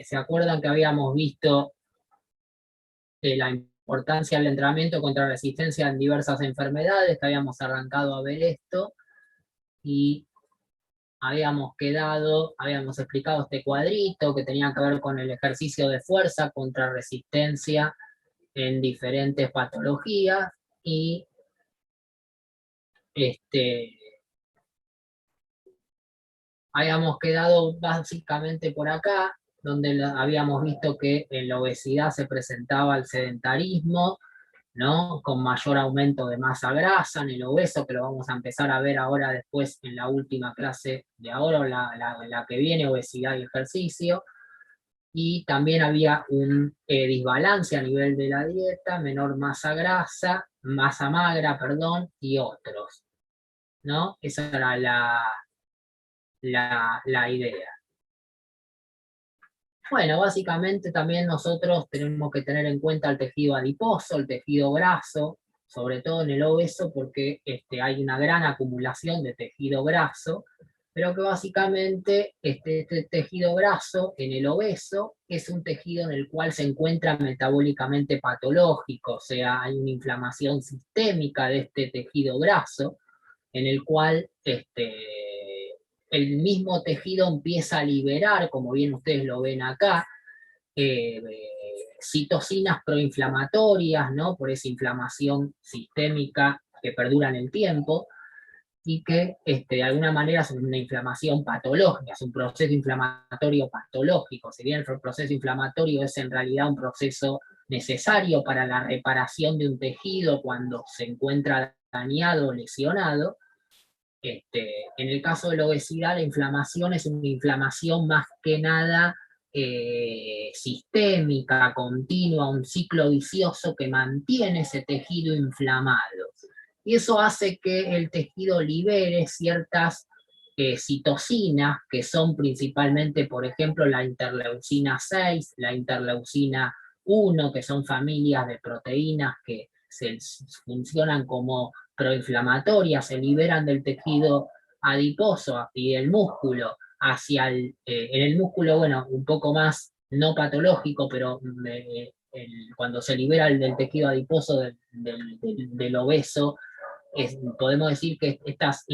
¿se acuerdan que habíamos visto la importancia del entrenamiento contra resistencia en diversas enfermedades? Que habíamos arrancado a ver esto y habíamos explicado este cuadrito que tenía que ver con el ejercicio de fuerza contra resistencia en diferentes patologías y habíamos quedado básicamente por acá, donde habíamos visto que en la obesidad se presentaba el sedentarismo, ¿no? Con mayor aumento de masa grasa en el obeso, que lo vamos a empezar a ver ahora después en la última clase de ahora, o la que viene, obesidad y ejercicio. Y también había un desbalance a nivel de la dieta, menor masa grasa, masa magra, perdón, y otros, ¿no? Esa era la idea. Bueno, básicamente también nosotros tenemos que tener en cuenta el tejido adiposo, el tejido graso, sobre todo en el obeso, porque hay una gran acumulación de tejido graso, pero que básicamente este tejido graso en el obeso es un tejido en el cual se encuentra metabólicamente patológico, o sea, hay una inflamación sistémica de este tejido graso, en el cual el mismo tejido empieza a liberar, como bien ustedes lo ven acá, citocinas proinflamatorias, ¿no? Por esa inflamación sistémica que perdura en el tiempo, y que de alguna manera es una inflamación patológica, es un proceso inflamatorio patológico. Si bien el proceso inflamatorio es en realidad un proceso necesario para la reparación de un tejido cuando se encuentra dañado o lesionado, en el caso de la obesidad, la inflamación es una inflamación más que nada sistémica, continua, un ciclo vicioso que mantiene ese tejido inflamado. Y eso hace que el tejido libere ciertas citocinas, que son principalmente, por ejemplo, la interleucina 6, la interleucina 1, que son familias de proteínas que funcionan como proinflamatorias, se liberan del tejido adiposo y del músculo hacia en el músculo, bueno, un poco más no patológico, pero cuando se libera del tejido adiposo del obeso, podemos decir que estas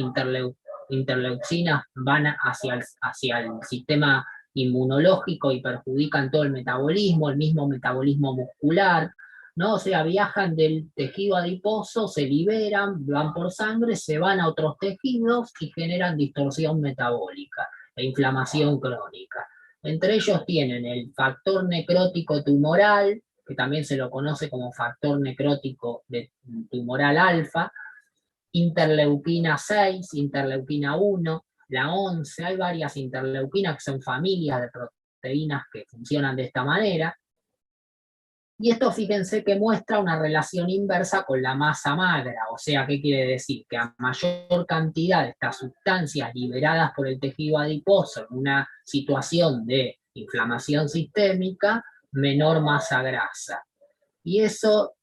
interleucinas van hacia el sistema inmunológico y perjudican todo el mismo metabolismo muscular, ¿no? O sea, viajan del tejido adiposo, se liberan, van por sangre, se van a otros tejidos y generan distorsión metabólica e inflamación crónica. Entre ellos tienen el factor necrótico tumoral, que también se lo conoce como factor necrótico tumoral alfa, interleuquina 6, interleuquina 1, la 11, hay varias interleuquinas que son familias de proteínas que funcionan de esta manera. Y esto fíjense que muestra una relación inversa con la masa magra, o sea, ¿qué quiere decir? Que a mayor cantidad de estas sustancias liberadas por el tejido adiposo en una situación de inflamación sistémica, menor masa grasa. Y eso,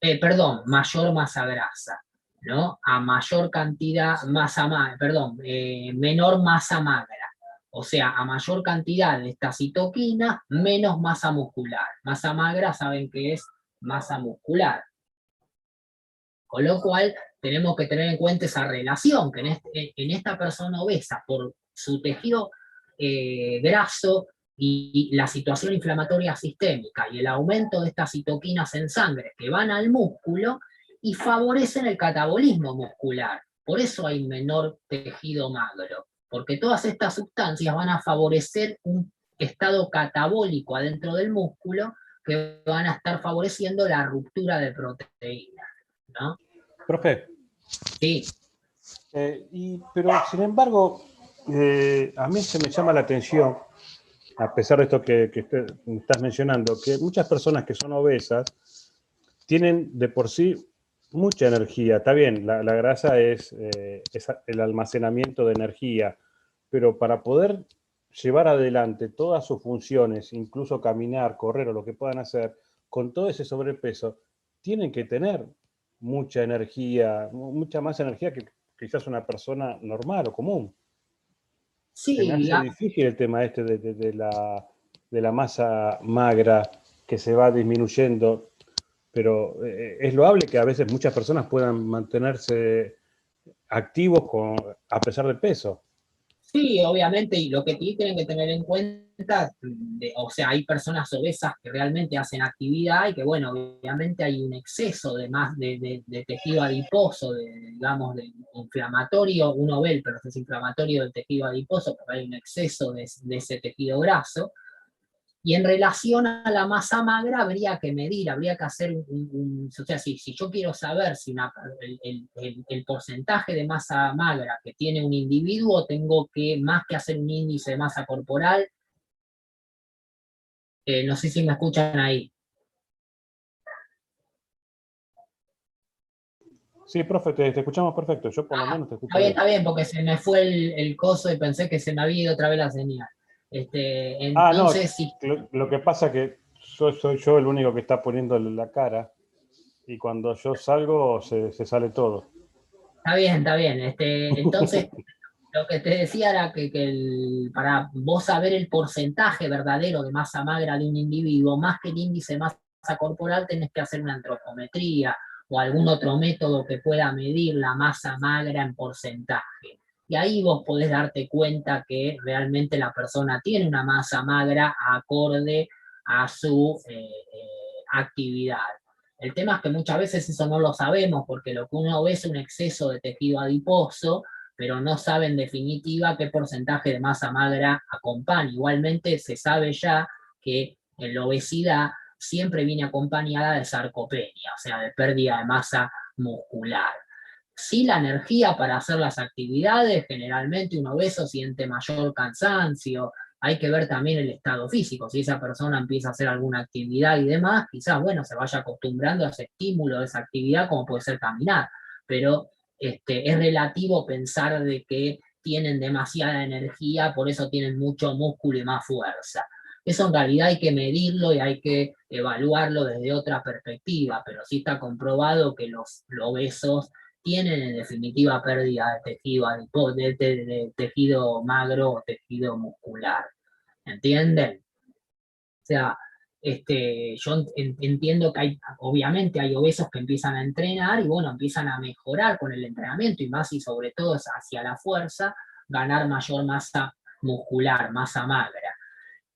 mayor masa grasa, ¿no? A mayor cantidad, menor masa magra. O sea, a mayor cantidad de esta citoquina, menos masa muscular. Masa magra saben que es masa muscular. Con lo cual, tenemos que tener en cuenta esa relación, que en esta persona obesa, por su tejido graso y la situación inflamatoria sistémica y el aumento de estas citoquinas en sangre que van al músculo y favorecen el catabolismo muscular. Por eso hay menor tejido magro, porque todas estas sustancias van a favorecer un estado catabólico adentro del músculo que van a estar favoreciendo la ruptura de proteínas, ¿no? Profe. Sí. Pero sin embargo, a mí se me llama la atención, a pesar de esto que estás mencionando, que muchas personas que son obesas tienen de por sí mucha energía. Está bien, la grasa es el almacenamiento de energía, pero para poder llevar adelante todas sus funciones, incluso caminar, correr o lo que puedan hacer, con todo ese sobrepeso, tienen que tener mucha energía, mucha más energía que quizás una persona normal o común. Sí, Se me hace difícil el tema este de de la masa magra que se va disminuyendo, pero es loable que a veces muchas personas puedan mantenerse activos a pesar del peso. Sí, obviamente, y lo que tienen que tener en cuenta, o sea, hay personas obesas que realmente hacen actividad y que, bueno, obviamente hay un exceso de más de tejido adiposo, digamos, de inflamatorio, uno ve el proceso inflamatorio del tejido adiposo, porque hay un exceso de ese tejido graso, y en relación a la masa magra habría que medir, habría que hacer o sea, si yo quiero saber si el porcentaje de masa magra que tiene un individuo, tengo que, más que hacer un índice de masa corporal, no sé si me escuchan ahí. Sí, profe, te escuchamos perfecto. Yo por lo menos te escucho bien. Está bien, porque se me fue el coso y pensé que se me había ido otra vez la señal. Ah, no, Entonces, si lo que pasa es que soy yo el único que está poniéndole la cara y cuando yo salgo se sale todo. está bien, está bien. Entonces, lo que te decía era para vos saber el porcentaje verdadero de masa magra de un individuo, más que el índice de masa corporal, tenés que hacer una antropometría o algún otro método que pueda medir la masa magra en porcentaje. Y ahí vos podés darte cuenta que realmente la persona tiene una masa magra acorde a su actividad. El tema es que muchas veces eso no lo sabemos porque lo que uno ve es un exceso de tejido adiposo, pero no sabe en definitiva qué porcentaje de masa magra acompaña. Igualmente se sabe ya que en la obesidad siempre viene acompañada de sarcopenia, o sea, de pérdida de masa muscular. Sí, la energía para hacer las actividades, generalmente un obeso siente mayor cansancio, hay que ver también el estado físico, si esa persona empieza a hacer alguna actividad y demás, quizás, bueno, se vaya acostumbrando a ese estímulo de esa actividad, como puede ser caminar, pero es relativo pensar de que tienen demasiada energía, por eso tienen mucho músculo y más fuerza. Eso en realidad hay que medirlo y hay que evaluarlo desde otra perspectiva, pero sí está comprobado que los obesos tienen en definitiva pérdida de tejido de tejido magro o tejido muscular. ¿Entienden? O sea, yo entiendo que obviamente hay obesos que empiezan a entrenar y bueno, empiezan a mejorar con el entrenamiento y más y sobre todo es hacia la fuerza, ganar mayor masa muscular, masa magra.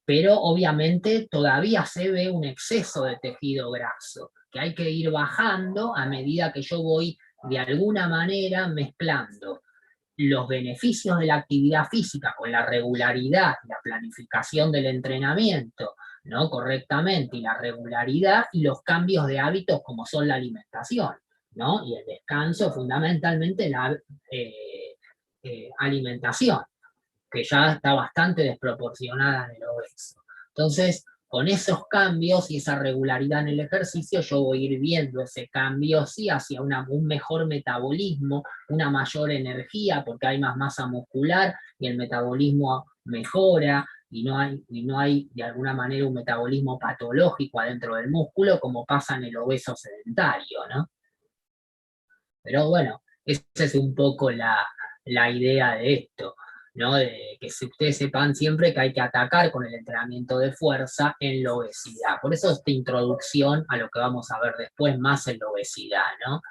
Pero obviamente todavía se ve un exceso de tejido graso, que hay que ir bajando a medida que yo voy de alguna manera mezclando los beneficios de la actividad física con la regularidad, la planificación del entrenamiento, ¿no? Correctamente, y la regularidad y los cambios de hábitos como son la alimentación, ¿no? Y el descanso, fundamentalmente la alimentación, que ya está bastante desproporcionada en el obeso. Entonces, con esos cambios y esa regularidad en el ejercicio, yo voy a ir viendo ese cambio, sí, hacia un mejor metabolismo, una mayor energía, porque hay más masa muscular y el metabolismo mejora, y no hay de alguna manera un metabolismo patológico adentro del músculo, como pasa en el obeso sedentario, ¿no? Pero bueno, esa es un poco la idea de esto, ¿no? De que ustedes sepan siempre que hay que atacar con el entrenamiento de fuerza en la obesidad. Por eso esta introducción a lo que vamos a ver después más en la obesidad, ¿no?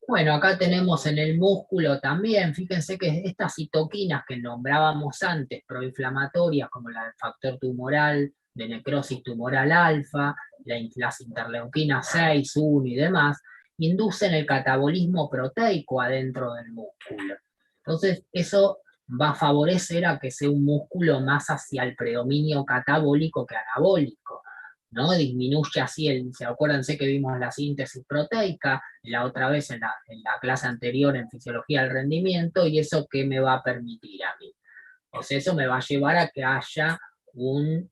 Bueno, acá tenemos en el músculo también, fíjense que estas citoquinas que nombrábamos antes, proinflamatorias, como la del factor tumoral, de necrosis tumoral alfa, las interleuquinas 6, 1 y demás, inducen el catabolismo proteico adentro del músculo. Entonces, eso va a favorecer a que sea un músculo más hacia el predominio catabólico que anabólico, ¿no? Disminuye así acuérdense que vimos la síntesis proteica, la otra vez en la clase anterior en fisiología del rendimiento, y eso qué me va a permitir a mí. Pues eso me va a llevar a que haya un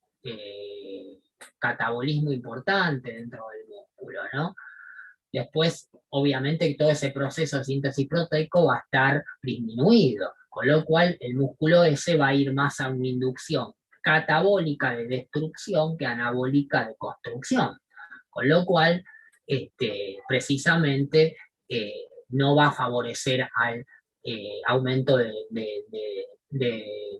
catabolismo importante dentro del músculo, ¿no? Después, obviamente, todo ese proceso de síntesis proteico va a estar disminuido, con lo cual el músculo ese va a ir más a una inducción catabólica de destrucción que anabólica de construcción. Con lo cual, precisamente, no va a favorecer al aumento de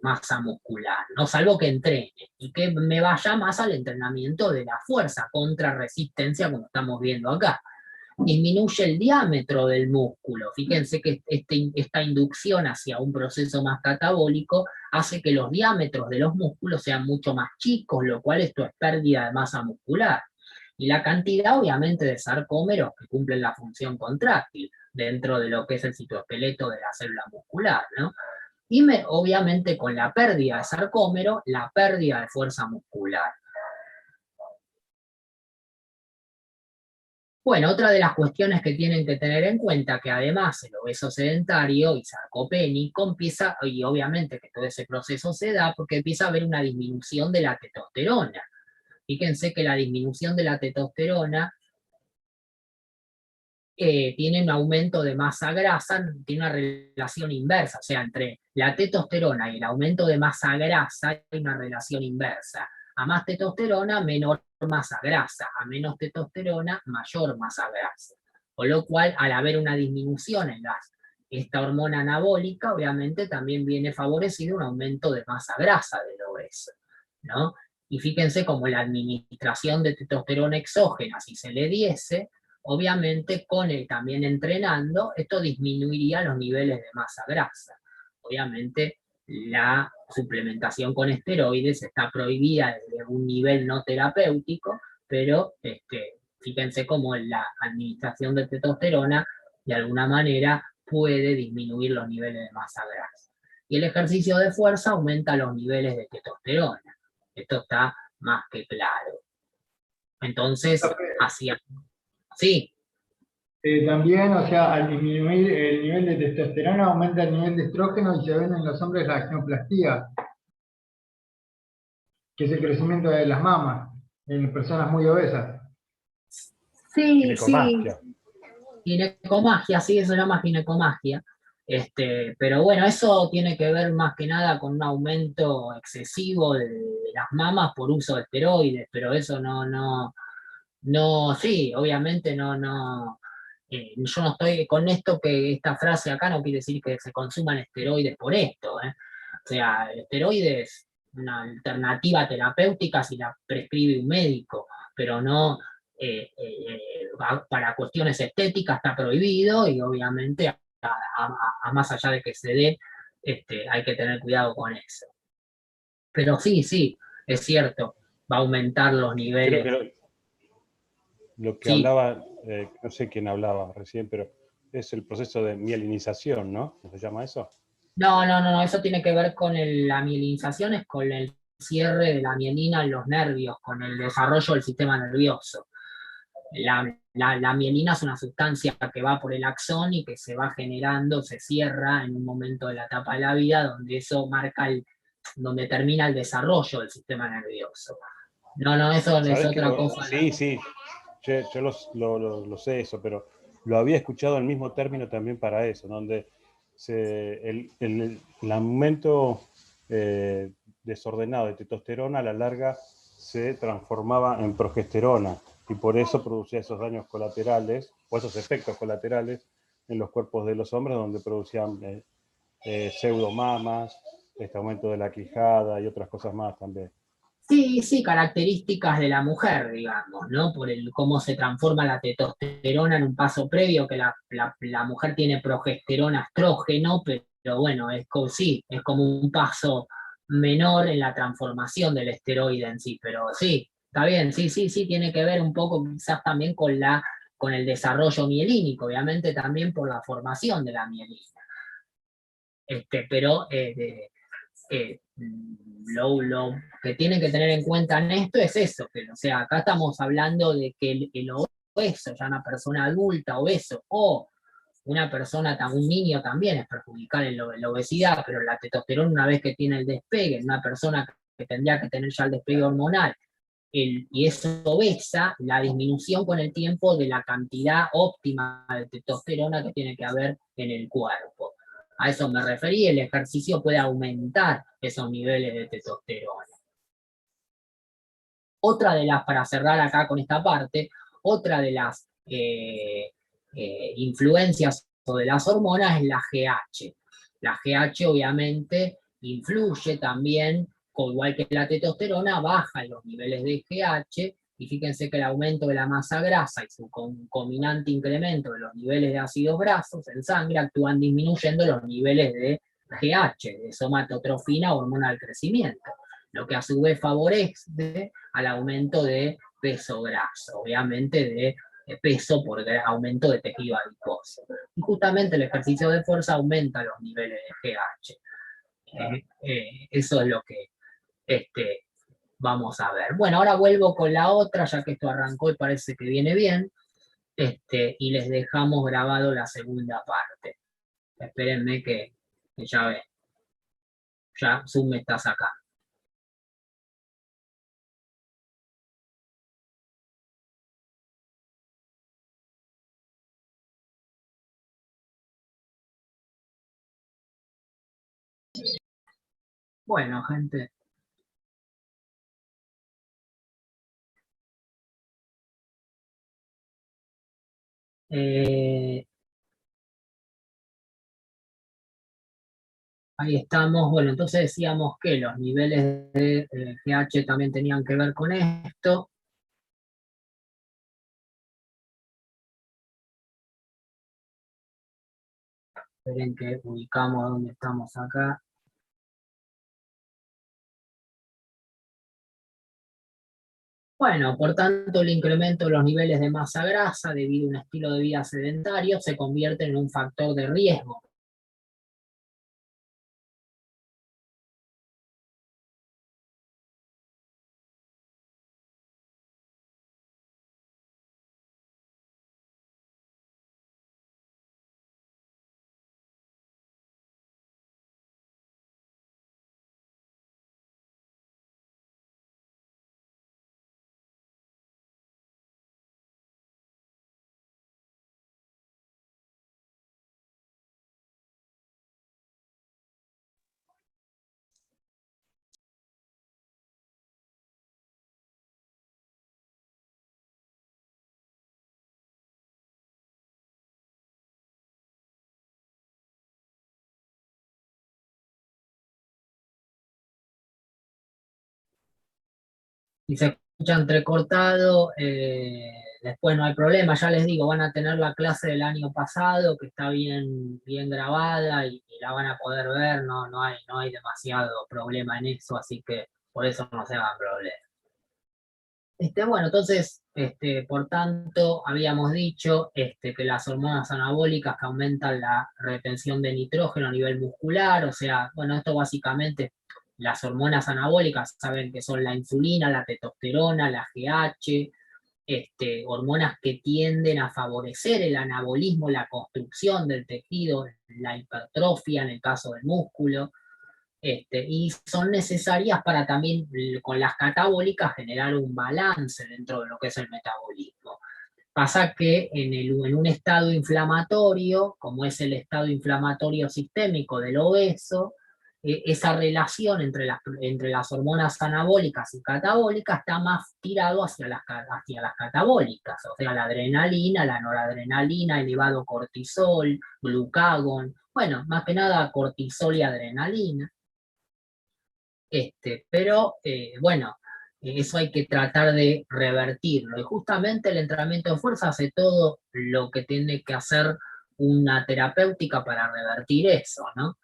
masa muscular, ¿no? Salvo que entrene, y que me vaya más al entrenamiento de la fuerza contra resistencia, como estamos viendo acá. Disminuye el diámetro del músculo. Fíjense que esta inducción hacia un proceso más catabólico hace que los diámetros de los músculos sean mucho más chicos, lo cual esto es pérdida de masa muscular. Y la cantidad, obviamente, de sarcómeros que cumplen la función contráctil dentro de lo que es el citoesqueleto de la célula muscular, ¿no? Y obviamente con la pérdida de sarcómero, la pérdida de fuerza muscular. Bueno, otra de las cuestiones que tienen que tener en cuenta, que además el obeso sedentario y sarcopénico empieza, y obviamente que todo ese proceso se da porque empieza a haber una disminución de la testosterona. Fíjense que la disminución de la testosterona tiene un aumento de masa grasa, tiene una relación inversa, o sea, entre la testosterona y el aumento de masa grasa hay una relación inversa. A más testosterona, menor masa grasa, a menos testosterona, mayor masa grasa. Con lo cual, al haber una disminución en esta hormona anabólica, obviamente también viene favorecido un aumento de masa grasa del obeso, ¿no? Y fíjense como la administración de testosterona exógena, si se le diese, obviamente con él también entrenando, esto disminuiría los niveles de masa grasa. Obviamente la suplementación con esteroides está prohibida desde un nivel no terapéutico, pero fíjense cómo la administración de testosterona de alguna manera puede disminuir los niveles de masa grasa. Y el ejercicio de fuerza aumenta los niveles de testosterona. Esto está más que claro. Entonces, hacia... Sí, También, o sea, al disminuir el nivel de testosterona, aumenta el nivel de estrógeno y se ven en los hombres la ginecoplastía, que es el crecimiento de las mamas en personas muy obesas. sí, sí. Ginecomastia. Ginecomagia, sí, eso se llama ginecomagia. Pero bueno, eso tiene que ver más que nada con un aumento excesivo de las mamas por uso de esteroides, pero eso no, sí, obviamente yo no estoy con esto, que esta frase acá no quiere decir que se consuman esteroides por esto, ¿eh? O sea, el esteroide es una alternativa terapéutica si la prescribe un médico, pero no para cuestiones estéticas está prohibido, y obviamente más allá de que se dé, hay que tener cuidado con eso. Pero sí, sí, es cierto, va a aumentar los Creo niveles. que lo que Sí. hablaba, no sé quién hablaba recién, pero es el proceso de mielinización, ¿no? ¿Cómo se llama eso? No, eso tiene que ver con la mielinización, es con el cierre de la mielina en los nervios, con el desarrollo del sistema nervioso. La mielina es una sustancia que va por el axón y que se va generando, se cierra en un momento de la etapa de la vida, donde eso marca donde termina el desarrollo del sistema nervioso. No, eso es otra cosa. Sí, sí, yo lo sé eso, pero lo había escuchado el mismo término también para eso, donde el aumento desordenado de testosterona a la larga se transformaba en progesterona y por eso producía esos daños colaterales o esos efectos colaterales en los cuerpos de los hombres, donde producían pseudomamas, este aumento de la quijada y otras cosas más también. Sí, características de la mujer, digamos, ¿no? Por cómo se transforma la testosterona en un paso previo, que la mujer tiene progesterona, estrógeno, pero bueno, sí, es como un paso menor en la transformación del esteroide en sí, pero sí, está bien, sí, tiene que ver un poco quizás también con el desarrollo mielínico, obviamente también por la formación de la mielina. Pero lo que tienen que tener en cuenta en esto es eso, que, o sea, acá estamos hablando de que el obeso, ya una persona adulta, obeso, o una persona, un niño también es perjudicial en la obesidad, pero la testosterona una vez que tiene el despegue, en una persona que tendría que tener ya el despegue hormonal, y es obesa, la disminución con el tiempo de la cantidad óptima de testosterona que tiene que haber en el cuerpo. A eso me referí, el ejercicio puede aumentar esos niveles de testosterona. Otra de las, para cerrar acá con esta parte, otra de las influencias de las hormonas es la GH. La GH obviamente influye también, igual que la testosterona, baja los niveles de GH, y fíjense que el aumento de la masa grasa y su concominante incremento de los niveles de ácidos grasos en sangre actúan disminuyendo los niveles de GH, de somatotrofina, hormona del crecimiento, lo que a su vez favorece al aumento de peso graso, obviamente de peso por aumento de tejido adiposo. Y justamente el ejercicio de fuerza aumenta los niveles de GH. Eso es lo que vamos a ver. Bueno, ahora vuelvo con la otra, ya que esto arrancó y parece que viene bien, y les dejamos grabado la segunda parte. Espérenme que ya ven. Ya Zoom me está sacando. Bueno, gente. Ahí estamos. Bueno, entonces decíamos que los niveles de GH también tenían que ver con esto. Esperen que ubicamos dónde estamos acá. Bueno, por tanto, el incremento de los niveles de masa grasa debido a un estilo de vida sedentario se convierte en un factor de riesgo. Si se escucha entrecortado, después no hay problema, ya les digo, van a tener la clase del año pasado, que está bien grabada y la van a poder ver, no hay demasiado problema en eso, así que por eso no se hagan problemas. Bueno, entonces, por tanto, habíamos dicho que las hormonas anabólicas que aumentan la retención de nitrógeno a nivel muscular, o sea, bueno, esto básicamente, las hormonas anabólicas saben que son la insulina, la testosterona, la GH, hormonas que tienden a favorecer el anabolismo, la construcción del tejido, la hipertrofia en el caso del músculo. Y son necesarias para también con las catabólicas generar un balance dentro de lo que es el metabolismo. Pasa que en un estado inflamatorio, como es el estado inflamatorio sistémico del obeso, esa relación entre las hormonas anabólicas y catabólicas está más tirado hacia las catabólicas, o sea, la adrenalina, la noradrenalina, elevado cortisol, glucagón, bueno, más que nada cortisol y adrenalina. Pero bueno, eso hay que tratar de revertirlo. Y justamente el entrenamiento de fuerza hace todo lo que tiene que hacer una terapéutica para revertir eso, ¿no?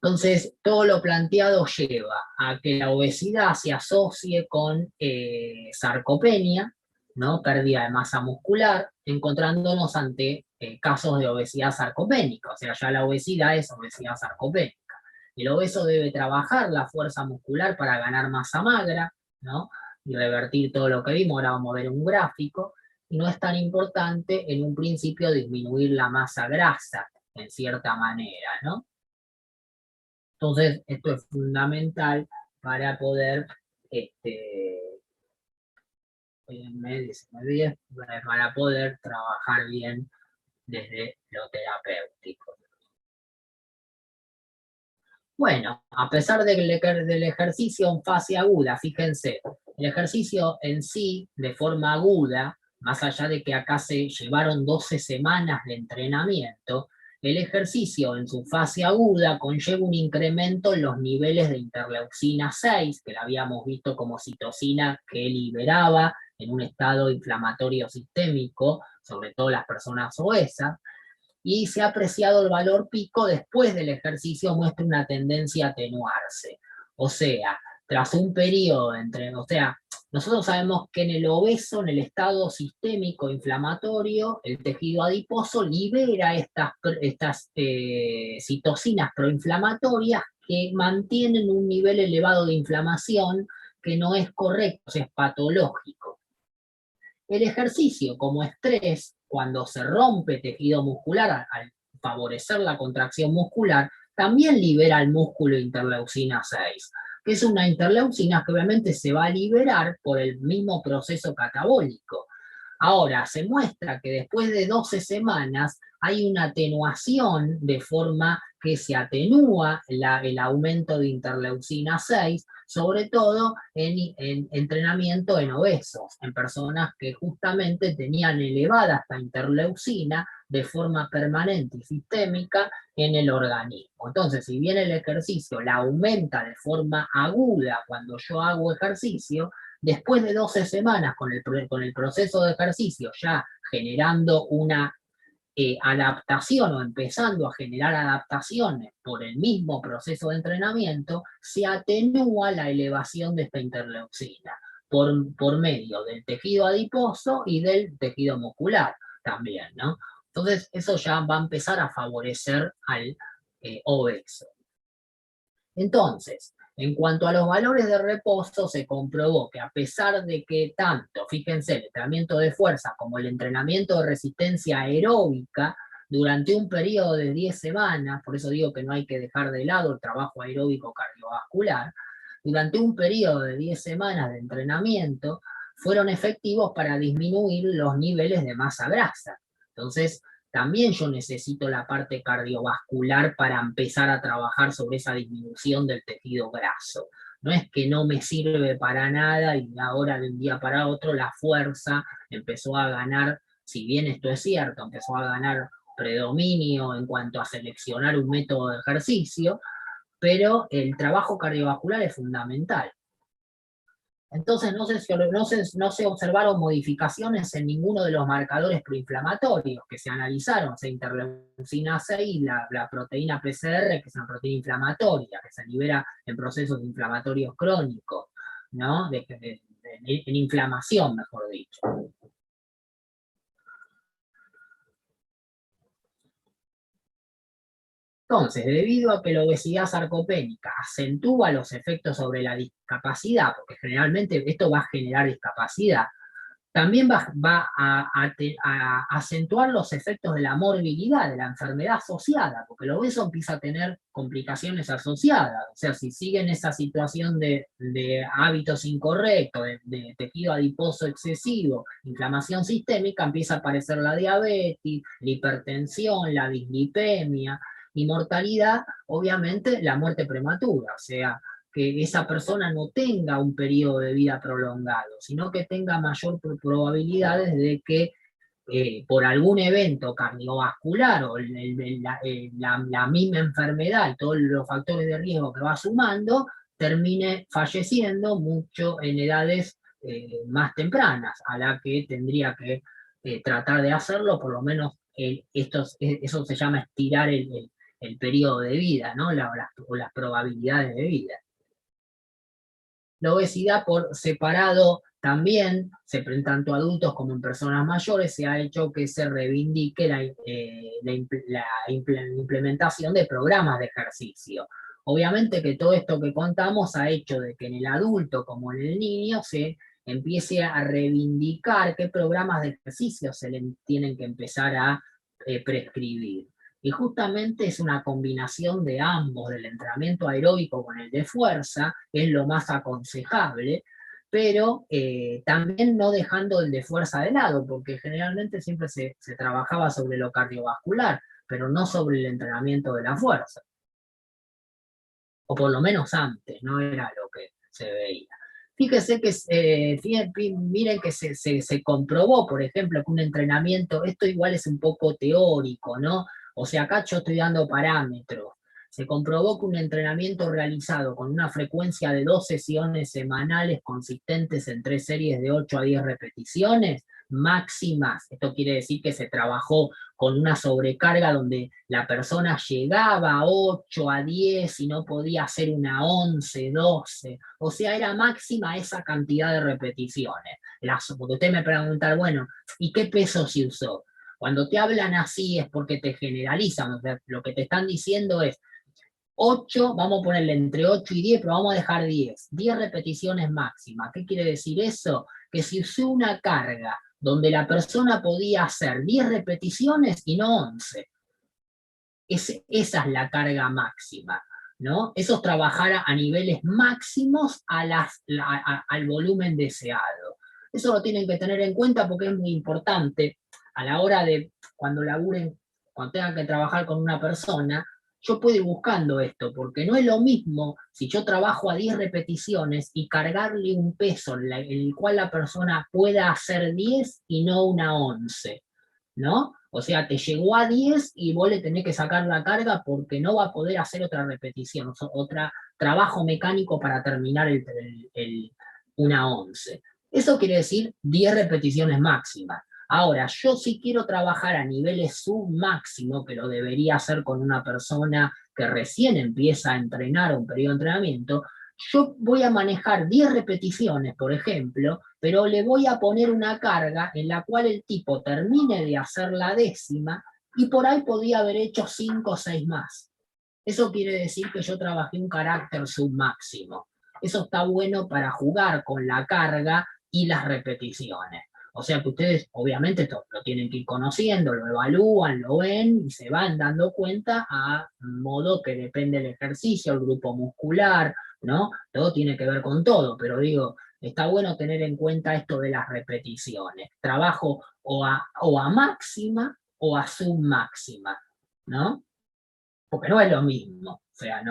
Entonces, todo lo planteado lleva a que la obesidad se asocie con sarcopenia, ¿no? Pérdida de masa muscular, encontrándonos ante casos de obesidad sarcopénica, o sea, ya la obesidad es obesidad sarcopénica. El obeso debe trabajar la fuerza muscular para ganar masa magra, ¿no? Y revertir todo lo que vimos, ahora vamos a ver un gráfico, y no es tan importante en un principio disminuir la masa grasa, en cierta manera, ¿no? Entonces, esto es fundamental para poder, para poder trabajar bien desde lo terapéutico. Bueno, a pesar del ejercicio en fase aguda, fíjense, el ejercicio en sí, de forma aguda, más allá de que acá se llevaron 12 semanas de entrenamiento, el ejercicio en su fase aguda conlleva un incremento en los niveles de interleucina 6, que la habíamos visto como citocina que liberaba en un estado inflamatorio sistémico, sobre todo las personas obesas, y se ha apreciado el valor pico después del ejercicio muestra una tendencia a atenuarse. O sea, tras un periodo nosotros sabemos que en el obeso, en el estado sistémico inflamatorio, el tejido adiposo libera estas citocinas proinflamatorias que mantienen un nivel elevado de inflamación que no es correcto, es patológico. El ejercicio como estrés, cuando se rompe tejido muscular al favorecer la contracción muscular, también libera el músculo interleucina 6, que es una interleucina que obviamente se va a liberar por el mismo proceso catabólico. Ahora, se muestra que después de 12 semanas hay una atenuación de forma que se atenúa el aumento de interleucina 6, sobre todo en entrenamiento en obesos, en personas que justamente tenían elevada esta interleucina de forma permanente y sistémica en el organismo. Entonces, si bien el ejercicio la aumenta de forma aguda cuando yo hago ejercicio, después de 12 semanas con el proceso de ejercicio ya generando una adaptación o empezando a generar adaptaciones por el mismo proceso de entrenamiento, se atenúa la elevación de esta interleucina por medio del tejido adiposo y del tejido muscular también, ¿no? Entonces eso ya va a empezar a favorecer al obeso. Entonces, en cuanto a los valores de reposo, se comprobó que a pesar de que tanto, fíjense, el entrenamiento de fuerza como el entrenamiento de resistencia aeróbica, durante un periodo de 10 semanas, por eso digo que no hay que dejar de lado el trabajo aeróbico cardiovascular, durante un periodo de 10 semanas de entrenamiento, fueron efectivos para disminuir los niveles de masa grasa. Entonces, también yo necesito la parte cardiovascular para empezar a trabajar sobre esa disminución del tejido graso. No es que no me sirve para nada y ahora de un día para otro la fuerza empezó a ganar, si bien esto es cierto, empezó a ganar predominio en cuanto a seleccionar un método de ejercicio, pero el trabajo cardiovascular es fundamental. Entonces no se observaron modificaciones en ninguno de los marcadores proinflamatorios que se analizaron, se interleucina 6 y la proteína PCR, que es una proteína inflamatoria, que se libera en procesos inflamatorios crónicos, ¿no? En inflamación, mejor dicho. Entonces, debido a que la obesidad sarcopénica acentúa los efectos sobre la discapacidad, porque generalmente esto va a generar discapacidad, también va a acentuar los efectos de la morbilidad, de la enfermedad asociada, porque el obeso empieza a tener complicaciones asociadas. O sea, si siguen esa situación de hábitos incorrectos, de tejido adiposo excesivo, inflamación sistémica, empieza a aparecer la diabetes, la hipertensión, la dislipemia, y mortalidad, obviamente, la muerte prematura. O sea, que esa persona no tenga un periodo de vida prolongado, sino que tenga mayor probabilidades de que por algún evento cardiovascular o la misma enfermedad y todos los factores de riesgo que va sumando, termine falleciendo mucho en edades más tempranas, a la que tendría que tratar de hacerlo, por lo menos eso se llama estirar el periodo de vida, ¿no? O las probabilidades de vida. La obesidad por separado también, tanto adultos como en personas mayores, se ha hecho que se reivindique la implementación de programas de ejercicio. Obviamente que todo esto que contamos ha hecho de que en el adulto como en el niño se empiece a reivindicar qué programas de ejercicio se le tienen que empezar a prescribir. Y justamente es una combinación de ambos, del entrenamiento aeróbico con el de fuerza, es lo más aconsejable, pero también no dejando el de fuerza de lado, porque generalmente siempre se trabajaba sobre lo cardiovascular, pero no sobre el entrenamiento de la fuerza. O por lo menos antes, no era lo que se veía. Fíjese que, miren que se comprobó, por ejemplo, que un entrenamiento, esto igual es un poco teórico, ¿no? O sea, acá yo estoy dando parámetros. Se comprobó que un entrenamiento realizado con una frecuencia de 2 sesiones semanales consistentes en 3 series de 8 a 10 repeticiones máximas, esto quiere decir que se trabajó con una sobrecarga donde la persona llegaba a 8, a 10 y no podía hacer una 11, 12, o sea, era máxima esa cantidad de repeticiones. Porque usted me pregunta, bueno, ¿y qué peso se usó? Cuando te hablan así es porque te generalizan, o sea, lo que te están diciendo es 8, vamos a ponerle entre 8 y 10, pero vamos a dejar 10. 10 repeticiones máximas. ¿Qué quiere decir eso? Que si usé una carga donde la persona podía hacer 10 repeticiones y no 11, esa es la carga máxima, ¿no? Eso es trabajar a niveles máximos al volumen deseado. Eso lo tienen que tener en cuenta porque es muy importante a la hora de cuando laburen, cuando tengan que trabajar con una persona, yo puedo ir buscando esto, porque no es lo mismo si yo trabajo a 10 repeticiones y cargarle un peso en el cual la persona pueda hacer 10 y no una 11, ¿no? O sea, te llegó a 10 y vos le tenés que sacar la carga porque no va a poder hacer otra repetición, otro trabajo mecánico para terminar una 11. Eso quiere decir 10 repeticiones máximas. Ahora, yo si quiero trabajar a niveles submáximo, que lo debería hacer con una persona que recién empieza a entrenar un periodo de entrenamiento, yo voy a manejar 10 repeticiones, por ejemplo, pero le voy a poner una carga en la cual el tipo termine de hacer la décima y por ahí podía haber hecho 5 o 6 más. Eso quiere decir que yo trabajé un carácter submáximo. Eso está bueno para jugar con la carga y las repeticiones. O sea que ustedes obviamente esto lo tienen que ir conociendo, lo evalúan, lo ven y se van dando cuenta a modo que depende del ejercicio, el grupo muscular, ¿no? Todo tiene que ver con todo, pero digo, está bueno tener en cuenta esto de las repeticiones. Trabajo o a máxima o a submáxima, ¿no? Porque no es lo mismo. O sea,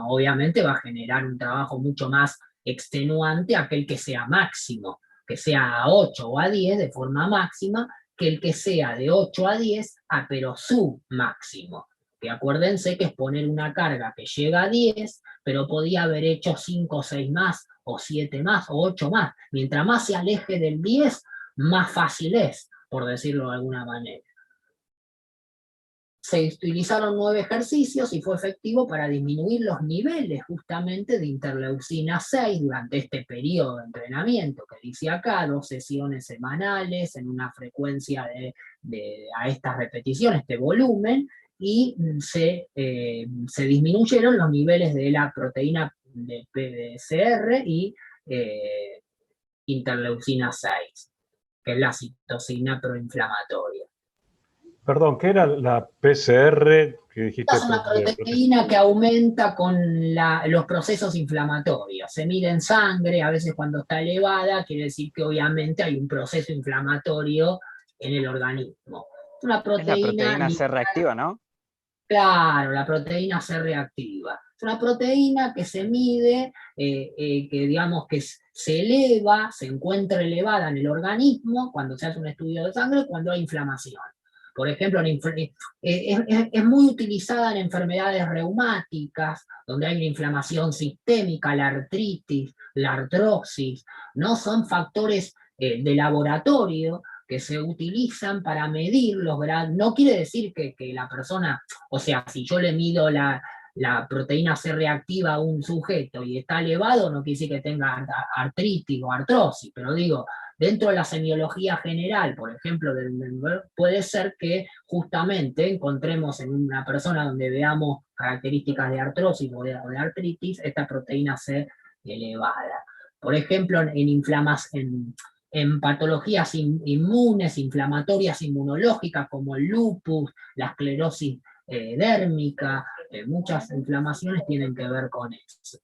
obviamente va a generar un trabajo mucho más extenuante aquel que sea máximo, que sea a 8 o a 10 de forma máxima, que el que sea de 8 a 10 pero submáximo. Que acuérdense que es poner una carga que llega a 10, pero podía haber hecho 5 o 6 más, o 7 más, o 8 más. Mientras más se aleje del 10, más fácil es, por decirlo de alguna manera. Se utilizaron 9 ejercicios y fue efectivo para disminuir los niveles justamente de interleucina 6 durante este periodo de entrenamiento, que dice acá, 2 sesiones semanales en una frecuencia a estas repeticiones, este volumen, y se disminuyeron los niveles de la proteína de PDCR y interleucina 6, que es la citocina proinflamatoria. Perdón, ¿qué era la PCR que dijiste? Es una proteína que aumenta con los procesos inflamatorios. Se mide en sangre, a veces cuando está elevada, quiere decir que obviamente hay un proceso inflamatorio en el organismo. Una Es la proteína proteína C reactiva, ¿no? Claro, la proteína C reactiva. Es una proteína que se mide, que digamos que se eleva, se encuentra elevada en el organismo cuando se hace un estudio de sangre, cuando hay inflamación. Por ejemplo, es muy utilizada en enfermedades reumáticas, donde hay una inflamación sistémica, la artritis, la artrosis, ¿no? Son factores de laboratorio que se utilizan para medir los grados. No quiere decir que la persona, o sea, si yo le mido la proteína C reactiva a un sujeto y está elevado, no quiere decir que tenga artritis o artrosis, pero digo, dentro de la semiología general, por ejemplo, puede ser que justamente encontremos en una persona donde veamos características de artrosis o de artritis, esta proteína C elevada. Por ejemplo, en patologías inmunes, inflamatorias inmunológicas como el lupus, la esclerosis dérmica, muchas inflamaciones tienen que ver con eso.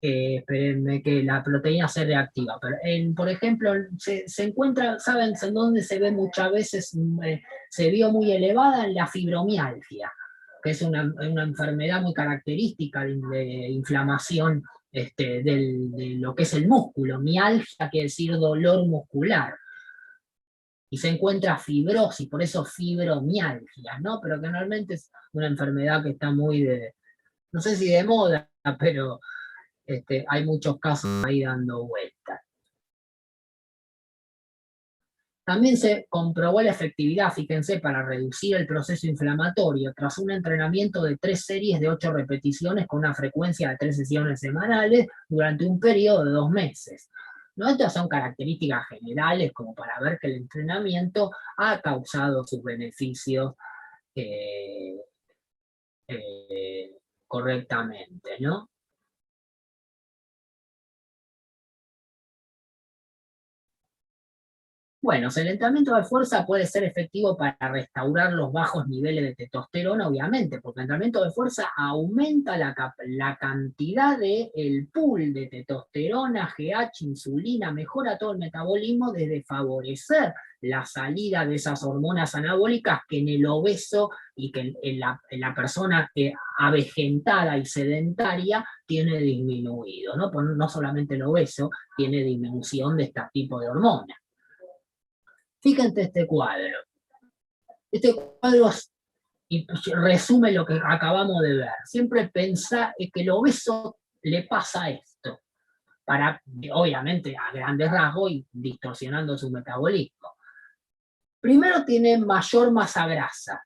Espérenme que la proteína C reactiva. Pero por ejemplo, se encuentra, ¿saben en dónde se ve muchas veces? Se vio muy elevada en la fibromialgia. que es una enfermedad muy característica de inflamación de lo que es el músculo. Mialgia quiere decir dolor muscular. Y se encuentra fibrosis, por eso fibromialgia, ¿no? Pero que normalmente es una enfermedad que está muy no sé si de moda, pero hay muchos casos ahí dando vueltas. También se comprobó la efectividad, fíjense, para reducir el proceso inflamatorio tras un entrenamiento de 3 series de 8 repeticiones con una frecuencia de 3 sesiones semanales durante un periodo de 2 meses. ¿No? Estas son características generales como para ver que el entrenamiento ha causado sus beneficios correctamente, ¿no? Bueno, el entrenamiento de fuerza puede ser efectivo para restaurar los bajos niveles de testosterona, obviamente, porque el entrenamiento de fuerza aumenta la cantidad del pool de testosterona, GH, insulina, mejora todo el metabolismo desde favorecer la salida de esas hormonas anabólicas que en el obeso y que en la persona avejentada y sedentaria tiene disminuido, ¿no? Pues no solamente el obeso tiene disminución de este tipo de hormonas. Fíjense este cuadro. Este cuadro resume lo que acabamos de ver. Siempre pensá que el obeso le pasa esto, obviamente a grandes rasgos y distorsionando su metabolismo. Primero tiene mayor masa grasa,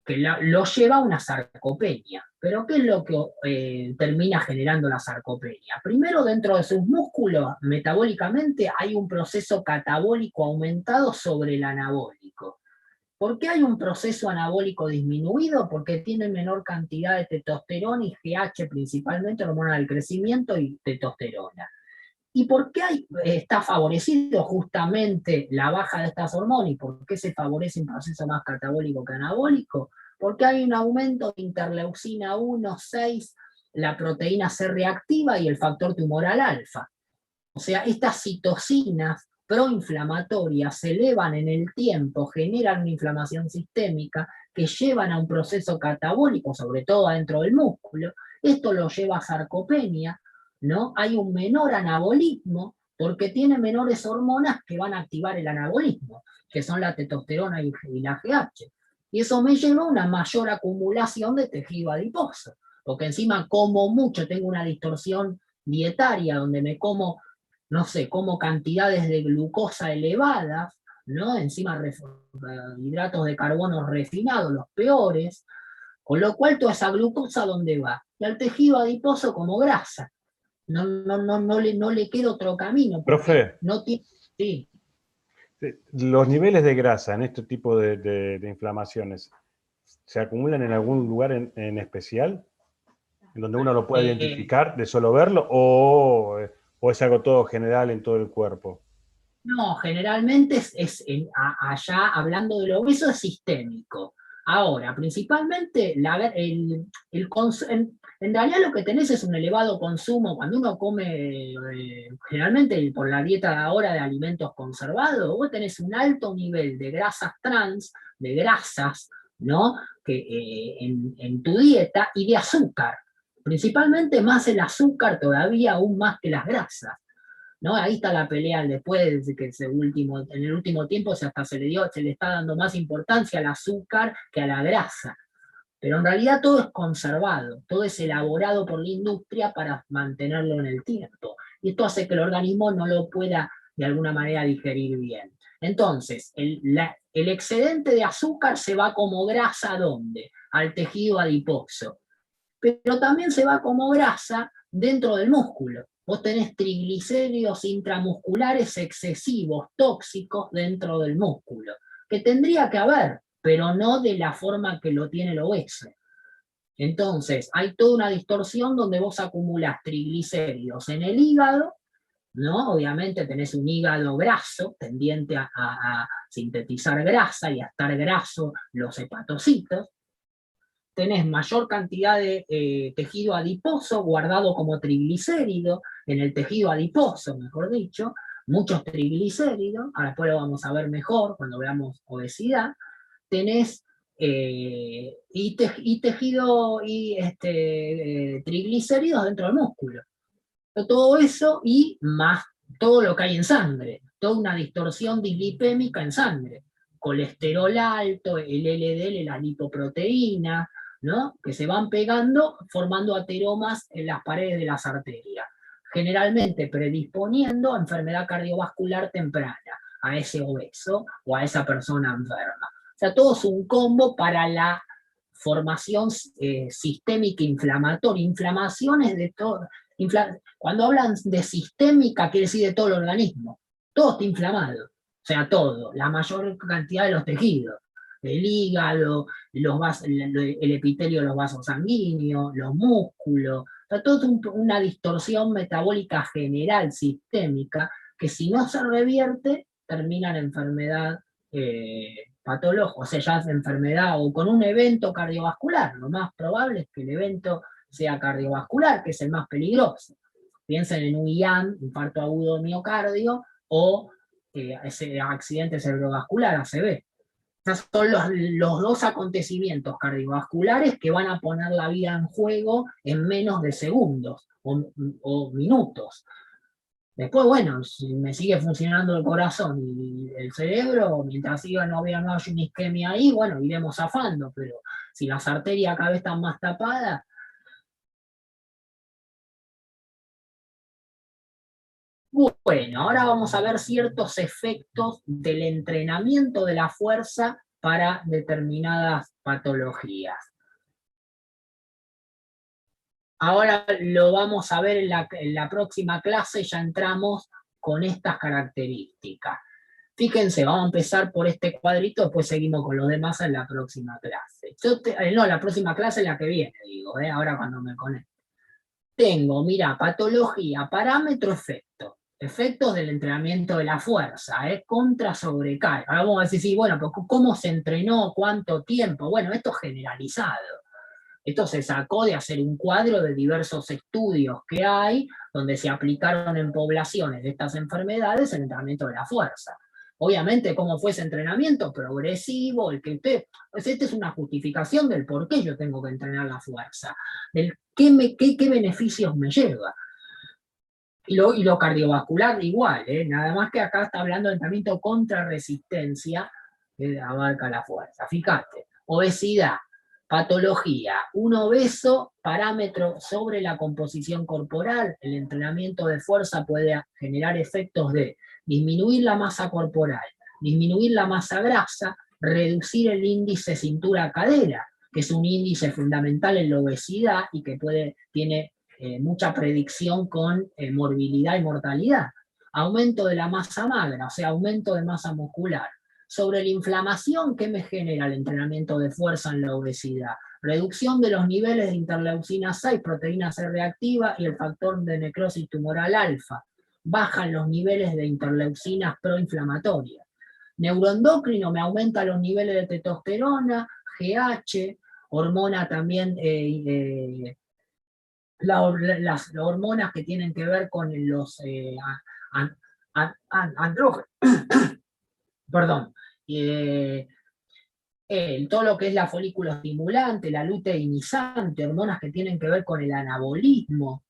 que lo lleva a una sarcopenia. ¿Pero qué es lo que termina generando la sarcopenia? Primero, dentro de sus músculos, metabólicamente, hay un proceso catabólico aumentado sobre el anabólico. ¿Por qué hay un proceso anabólico disminuido? Porque tiene menor cantidad de testosterona y GH, principalmente hormona del crecimiento y testosterona. ¿Y por qué está favorecido justamente la baja de estas hormonas? ¿Y por qué se favorece un proceso más catabólico que anabólico? Porque hay un aumento de interleucina 1, 6, la proteína C reactiva y el factor tumoral alfa. O sea, estas citocinas proinflamatorias se elevan en el tiempo, generan una inflamación sistémica que llevan a un proceso catabólico, sobre todo adentro del músculo. Esto lo lleva a sarcopenia, ¿no? Hay un menor anabolismo porque tiene menores hormonas que van a activar el anabolismo, que son la testosterona y la GH. Y eso me lleva a una mayor acumulación de tejido adiposo, porque encima como mucho tengo una distorsión dietaria donde me como, no sé, como cantidades de glucosa elevadas, ¿no? Encima hidratos de carbono refinados, los peores, con lo cual toda esa glucosa, ¿dónde va? Y al tejido adiposo como grasa. No le queda otro camino. Profe, no tiene, sí. los niveles de grasa en este tipo de inflamaciones, ¿se acumulan en algún lugar en especial? ¿En donde uno lo pueda identificar de solo verlo? ¿O es algo todo general en todo el cuerpo? No, generalmente allá, hablando de lo obeso, es sistémico. Ahora, principalmente, en realidad lo que tenés es un elevado consumo. Cuando uno come, generalmente por la dieta de ahora de alimentos conservados, vos tenés un alto nivel de grasas trans, de grasas, ¿no? En tu dieta, y de azúcar. Principalmente más el azúcar todavía, aún más que las grasas. ¿No? Ahí está la pelea después de que en el último tiempo se le está dando más importancia al azúcar que a la grasa. Pero en realidad todo es conservado, todo es elaborado por la industria para mantenerlo en el tiempo. Y esto hace que el organismo no lo pueda de alguna manera digerir bien. Entonces, el excedente de azúcar se va como grasa, ¿a dónde? Al tejido adiposo. Pero también se va como grasa dentro del músculo. Vos tenés triglicéridos intramusculares excesivos, tóxicos dentro del músculo, que tendría que haber, pero no de la forma que lo tiene el obeso. Entonces, hay toda una distorsión donde vos acumulás triglicéridos en el hígado, ¿no? Obviamente tenés un hígado graso, tendiente a sintetizar grasa y a estar graso los hepatocitos. Tenés mayor cantidad de tejido adiposo guardado como triglicérido, en el tejido adiposo, mejor dicho, muchos triglicéridos, ahora después lo vamos a ver mejor cuando veamos obesidad. Tenés y tejido y triglicéridos dentro del músculo. Todo eso y más todo lo que hay en sangre, toda una distorsión dislipémica en sangre, colesterol alto, el LDL, la lipoproteína, ¿no? Que se van pegando formando ateromas en las paredes de las arterias, generalmente predisponiendo a enfermedad cardiovascular temprana, a ese obeso o a esa persona enferma. O sea, todo es un combo para la formación sistémica inflamatoria, inflamaciones de todo. Cuando hablan de sistémica, quiere decir de todo el organismo. Todo está inflamado. O sea, todo. La mayor cantidad de los tejidos. El hígado, el epitelio de los vasos sanguíneos, los músculos. O sea, todo es una distorsión metabólica general, sistémica, que si no se revierte, termina en enfermedad patológica. O sea, ya es enfermedad o con un evento cardiovascular. Lo más probable es que el evento sea cardiovascular, que es el más peligroso. Piensen en un IAM, infarto agudo de miocardio, o ese accidente cerebrovascular, ACV. Esos son los dos acontecimientos cardiovasculares que van a poner la vida en juego en menos de segundos o minutos. Después, bueno, si me sigue funcionando el corazón y el cerebro, mientras no haya una isquemia ahí, bueno, iremos zafando, pero si las arterias cada vez están más tapadas. Bueno, ahora vamos a ver ciertos efectos del entrenamiento de la fuerza para determinadas patologías. Ahora lo vamos a ver en la próxima clase, ya entramos con estas características. Fíjense, vamos a empezar por este cuadrito, después seguimos con los demás en la próxima clase. No, la próxima clase es la que viene, digo, ahora cuando me conecte. Tengo, mira, patología, parámetro, efecto. Efectos del entrenamiento de la fuerza, contra sobrecarga. Ahora vamos a decir, sí, bueno, pero ¿cómo se entrenó? ¿Cuánto tiempo? Bueno, esto es generalizado. Esto se sacó de hacer un cuadro de diversos estudios que hay, donde se aplicaron en poblaciones de estas enfermedades el entrenamiento de la fuerza. Obviamente, ¿cómo fue ese entrenamiento? Progresivo, pues esta es una justificación del por qué yo tengo que entrenar la fuerza, del qué beneficios me lleva. Y lo cardiovascular igual, nada más que acá está hablando de entrenamiento contra resistencia, que abarca la fuerza. Fíjate, obesidad, patología, un obeso, parámetro sobre la composición corporal. El entrenamiento de fuerza puede generar efectos de disminuir la masa corporal, disminuir la masa grasa, reducir el índice cintura-cadera, que es un índice fundamental en la obesidad y que tiene mucha predicción con morbilidad y mortalidad. Aumento de la masa magra, o sea, aumento de masa muscular. Sobre la inflamación, ¿qué me genera el entrenamiento de fuerza en la obesidad? Reducción de los niveles de interleucina 6, proteína C reactiva y el factor de necrosis tumoral alfa. Bajan los niveles de interleucinas proinflamatorias. Neuroendocrino, me aumenta los niveles de testosterona, GH, hormona también, las hormonas que tienen que ver con los andrógenos. Perdón. Todo lo que es la folículo estimulante, la luteinizante, hormonas que tienen que ver con el anabolismo,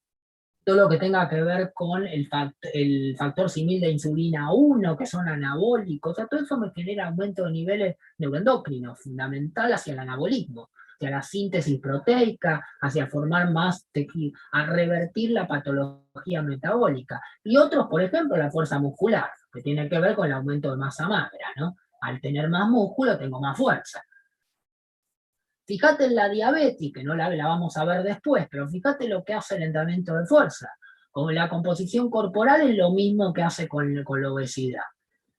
todo lo que tenga que ver con el factor simil de insulina 1, que son anabólicos, o sea, todo eso me genera aumento de niveles neuroendocrinos, fundamental hacia el anabolismo, hacia la síntesis proteica, hacia formar más tejido, a revertir la patología metabólica. Y otros, por ejemplo, la fuerza muscular, que tiene que ver con el aumento de masa magra, ¿no? Al tener más músculo tengo más fuerza. Fíjate en la diabetes, que no la vamos a ver después, pero fíjate lo que hace el entrenamiento de fuerza. Con la composición corporal es lo mismo que hace con la obesidad.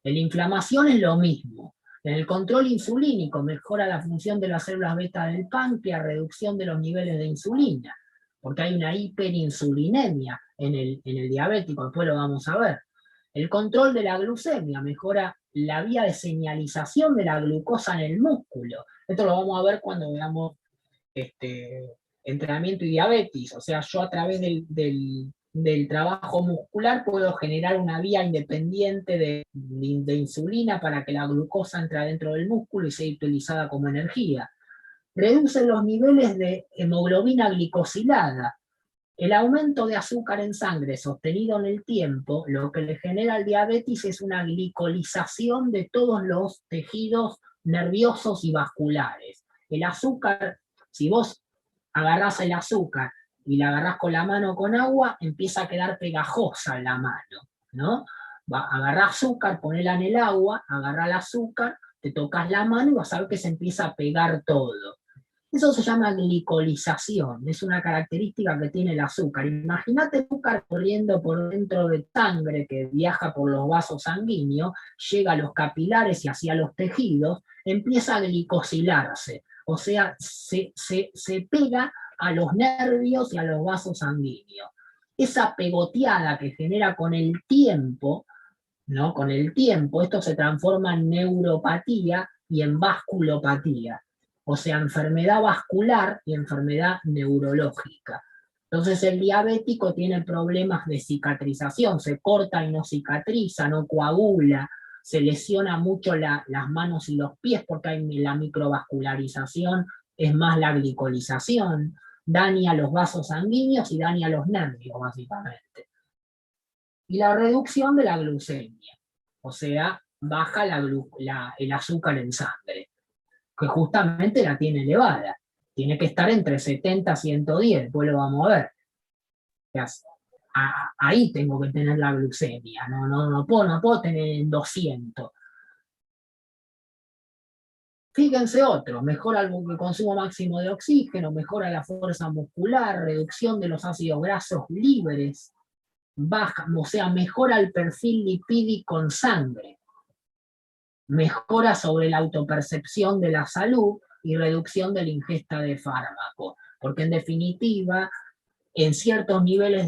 En la inflamación es lo mismo. En el control insulínico mejora la función de las células beta del páncreas, reducción de los niveles de insulina, porque hay una hiperinsulinemia en el diabético, después lo vamos a ver. El control de la glucemia mejora la vía de señalización de la glucosa en el músculo. Esto lo vamos a ver cuando veamos entrenamiento y diabetes. O sea, yo a través del del trabajo muscular, puedo generar una vía independiente de insulina para que la glucosa entre dentro del músculo y sea utilizada como energía. Reduce los niveles de hemoglobina glicosilada. El aumento de azúcar en sangre sostenido en el tiempo, lo que le genera al diabetes es una glicolización de todos los tejidos nerviosos y vasculares. El azúcar, si vos agarrás el azúcar y la agarrás con la mano con agua, empieza a quedar pegajosa en la mano, ¿no? Agarrás azúcar, ponela en el agua, agarrá el azúcar, te tocas la mano y vas a ver que se empieza a pegar todo. Eso se llama glicolización, es una característica que tiene el azúcar. Imagínate el azúcar corriendo por dentro de sangre que viaja por los vasos sanguíneos, llega a los capilares y hacia los tejidos, empieza a glicosilarse, o sea, se pega a los nervios y a los vasos sanguíneos. Esa pegoteada que genera con el tiempo, ¿no? Con el tiempo, esto se transforma en neuropatía y en vasculopatía. O sea, enfermedad vascular y enfermedad neurológica. Entonces el diabético tiene problemas de cicatrización, se corta y no cicatriza, no coagula, se lesiona mucho las manos y los pies porque hay la microvascularización, es más la glicolización, daña los vasos sanguíneos y daña los nervios, básicamente. Y la reducción de la glucemia, o sea, baja el azúcar en sangre, que justamente la tiene elevada. Tiene que estar entre 70 y 110, después lo vamos a ver. Ahí tengo que tener la glucemia, no puedo tener en 200. Fíjense otro, mejora el consumo máximo de oxígeno, mejora la fuerza muscular, reducción de los ácidos grasos libres, baja, o sea, mejora el perfil lipídico en sangre, mejora sobre la autopercepción de la salud y reducción de la ingesta de fármacos, porque en definitiva, en ciertos niveles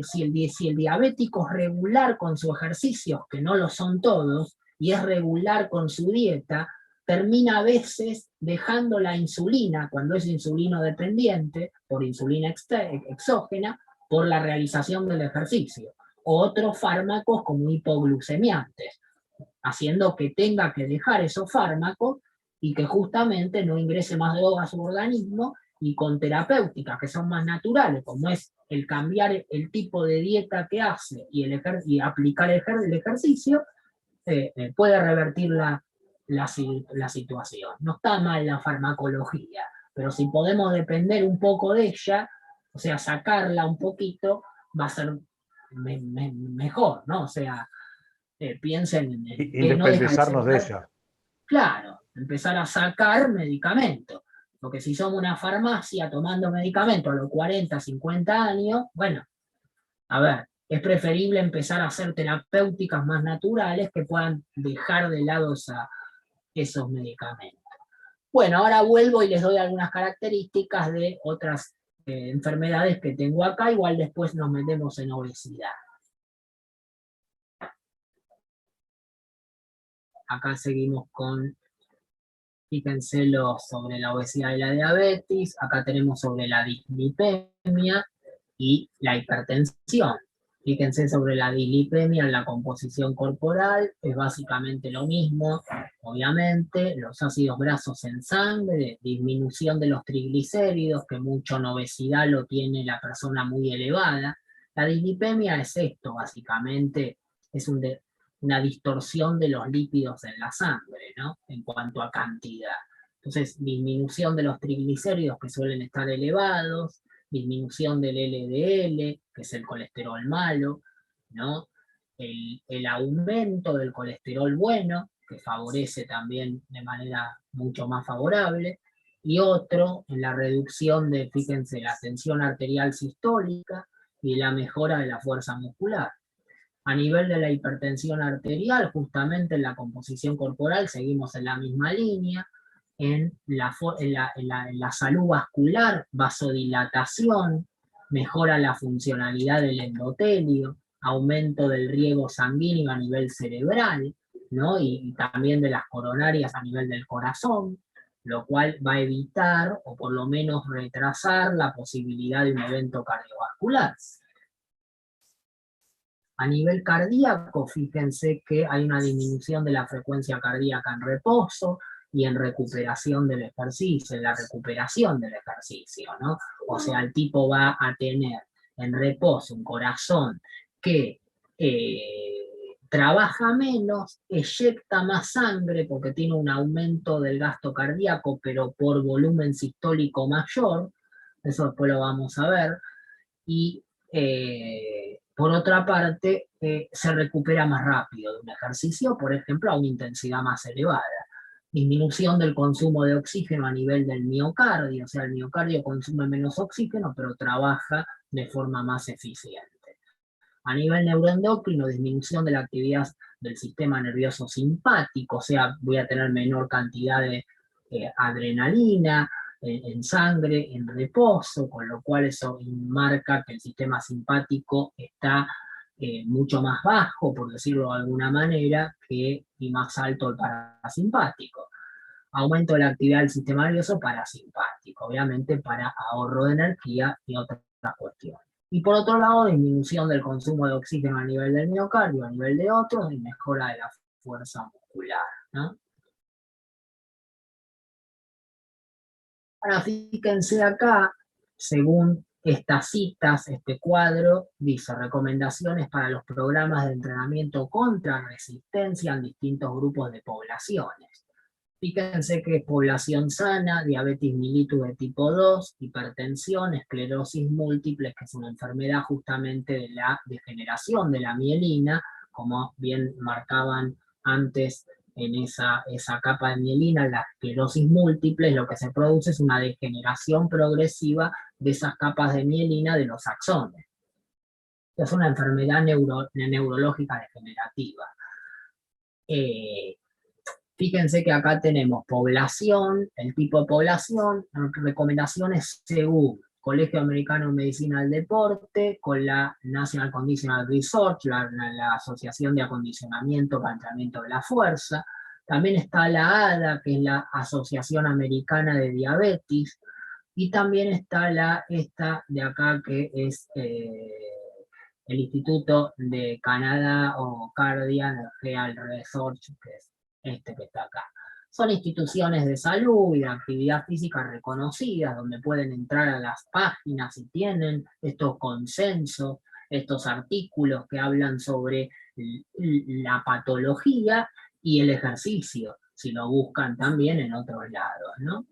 si el diabético es regular con sus ejercicios, que no lo son todos, y es regular con su dieta, termina a veces dejando la insulina, cuando es insulino dependiente, por insulina exógena, por la realización del ejercicio, o otros fármacos como hipoglucemiantes, haciendo que tenga que dejar esos fármacos y que justamente no ingrese más droga a su organismo, y con terapéuticas que son más naturales, como es el cambiar el tipo de dieta que hace y aplicar el ejercicio, puede revertir la situación. No está mal la farmacología, pero si podemos depender un poco de ella, o sea, sacarla un poquito, va a ser mejor, ¿no? O sea, piensen en que no deja de ser Independizarnos de ella. claro, empezar a sacar medicamentos. Porque si somos una farmacia tomando medicamentos a los 40, 50 años, bueno, a ver, es preferible empezar a hacer terapéuticas más naturales que puedan dejar de lado esos medicamentos. Bueno, ahora vuelvo y les doy algunas características de otras enfermedades que tengo acá, igual después nos metemos en obesidad. Acá seguimos con, fíjense sobre la obesidad y la diabetes, acá tenemos sobre la dislipemia y la hipertensión. Fíjense sobre la dislipemia, la composición corporal, es básicamente lo mismo, obviamente, los ácidos grasos en sangre, disminución de los triglicéridos, que mucho en obesidad lo tiene la persona muy elevada. La dislipemia es esto, básicamente, es una distorsión de los lípidos en la sangre, ¿no? En cuanto a cantidad. Entonces, disminución de los triglicéridos que suelen estar elevados, disminución del LDL, que es el colesterol malo, ¿no? El aumento del colesterol bueno, que favorece también de manera mucho más favorable, y otro en la reducción de, fíjense, la tensión arterial sistólica y la mejora de la fuerza muscular. A nivel de la hipertensión arterial, justamente en la composición corporal seguimos en la misma línea, en la salud vascular, vasodilatación, mejora la funcionalidad del endotelio, aumento del riego sanguíneo a nivel cerebral, ¿no? Y también de las coronarias a nivel del corazón, lo cual va a evitar o por lo menos retrasar la posibilidad de un evento cardiovascular. A nivel cardíaco, fíjense que hay una disminución de la frecuencia cardíaca en reposo y en recuperación del ejercicio, en la recuperación del ejercicio, ¿no? O sea, el tipo va a tener en reposo un corazón que trabaja menos, eyecta más sangre porque tiene un aumento del gasto cardíaco, pero por volumen sistólico mayor, eso después lo vamos a ver, y por otra parte, se recupera más rápido de un ejercicio, por ejemplo, a una intensidad más elevada. Disminución del consumo de oxígeno a nivel del miocardio, o sea, el miocardio consume menos oxígeno, pero trabaja de forma más eficiente. A nivel neuroendocrino, disminución de la actividad del sistema nervioso simpático, o sea, voy a tener menor cantidad de adrenalina en sangre, en reposo, con lo cual eso marca que el sistema simpático está mucho más bajo, por decirlo de alguna manera, y más alto el parasimpático. Aumento de la actividad del sistema nervioso parasimpático, obviamente para ahorro de energía y otras cuestiones. Y por otro lado, disminución del consumo de oxígeno a nivel del miocardio, a nivel de otros, y mejora de la fuerza muscular, ¿no? Ahora fíjense acá, según estas citas, este cuadro dice recomendaciones para los programas de entrenamiento contra resistencia en distintos grupos de poblaciones. Fíjense que es población sana, diabetes mellitus de tipo 2, hipertensión, esclerosis múltiple, que es una enfermedad justamente de la degeneración de la mielina, como bien marcaban antes en esa capa de mielina, la esclerosis múltiple, lo que se produce es una degeneración progresiva de esas capas de mielina de los axones. Es una enfermedad neurológica degenerativa. Fíjense que acá tenemos población, el tipo de población, recomendaciones según Colegio Americano de Medicina del Deporte, con la National Conditional Research, la Asociación de Acondicionamiento para Entrenamiento de la Fuerza. También está la ADA, que es la Asociación Americana de Diabetes, y también está esta de acá, que es el Instituto de Canadá o Cardiac Health Research, que es este que está acá. Son instituciones de salud y de actividad física reconocidas, donde pueden entrar a las páginas y tienen estos consensos, estos artículos que hablan sobre la patología y el ejercicio, si lo buscan también en otros lados, ¿no?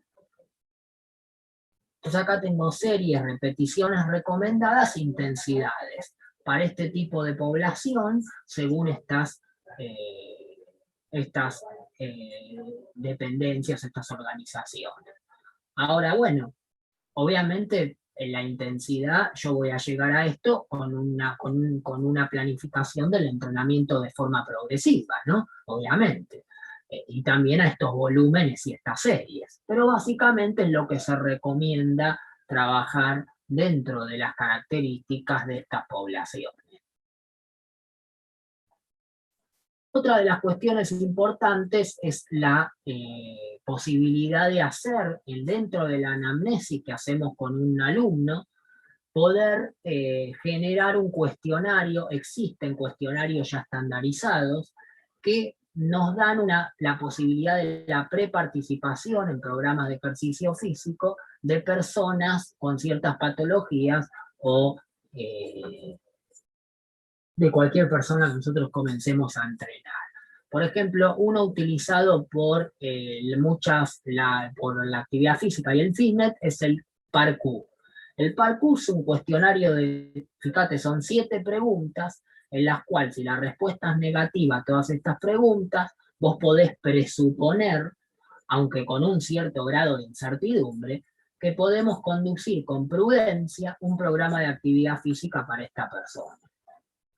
Entonces acá tengo series, repeticiones recomendadas, intensidades. Para este tipo de población, según estas dependencias, estas organizaciones. Ahora, bueno, obviamente en la intensidad yo voy a llegar a esto con una planificación del entrenamiento de forma progresiva, ¿no? Obviamente. Y también a estos volúmenes y estas series. Pero básicamente es lo que se recomienda trabajar dentro de las características de estas poblaciones. Otra de las cuestiones importantes es la posibilidad de hacer, dentro de la anamnesis que hacemos con un alumno, poder generar un cuestionario. Existen cuestionarios ya estandarizados que nos dan la posibilidad de la preparticipación en programas de ejercicio físico de personas con ciertas patologías o de cualquier persona que nosotros comencemos a entrenar. Por ejemplo, uno utilizado por por la actividad física y el fitness es el parkour. El parkour es un cuestionario fíjate, son 7 preguntas, en las cuales si la respuesta es negativa a todas estas preguntas, vos podés presuponer, aunque con un cierto grado de incertidumbre, que podemos conducir con prudencia un programa de actividad física para esta persona.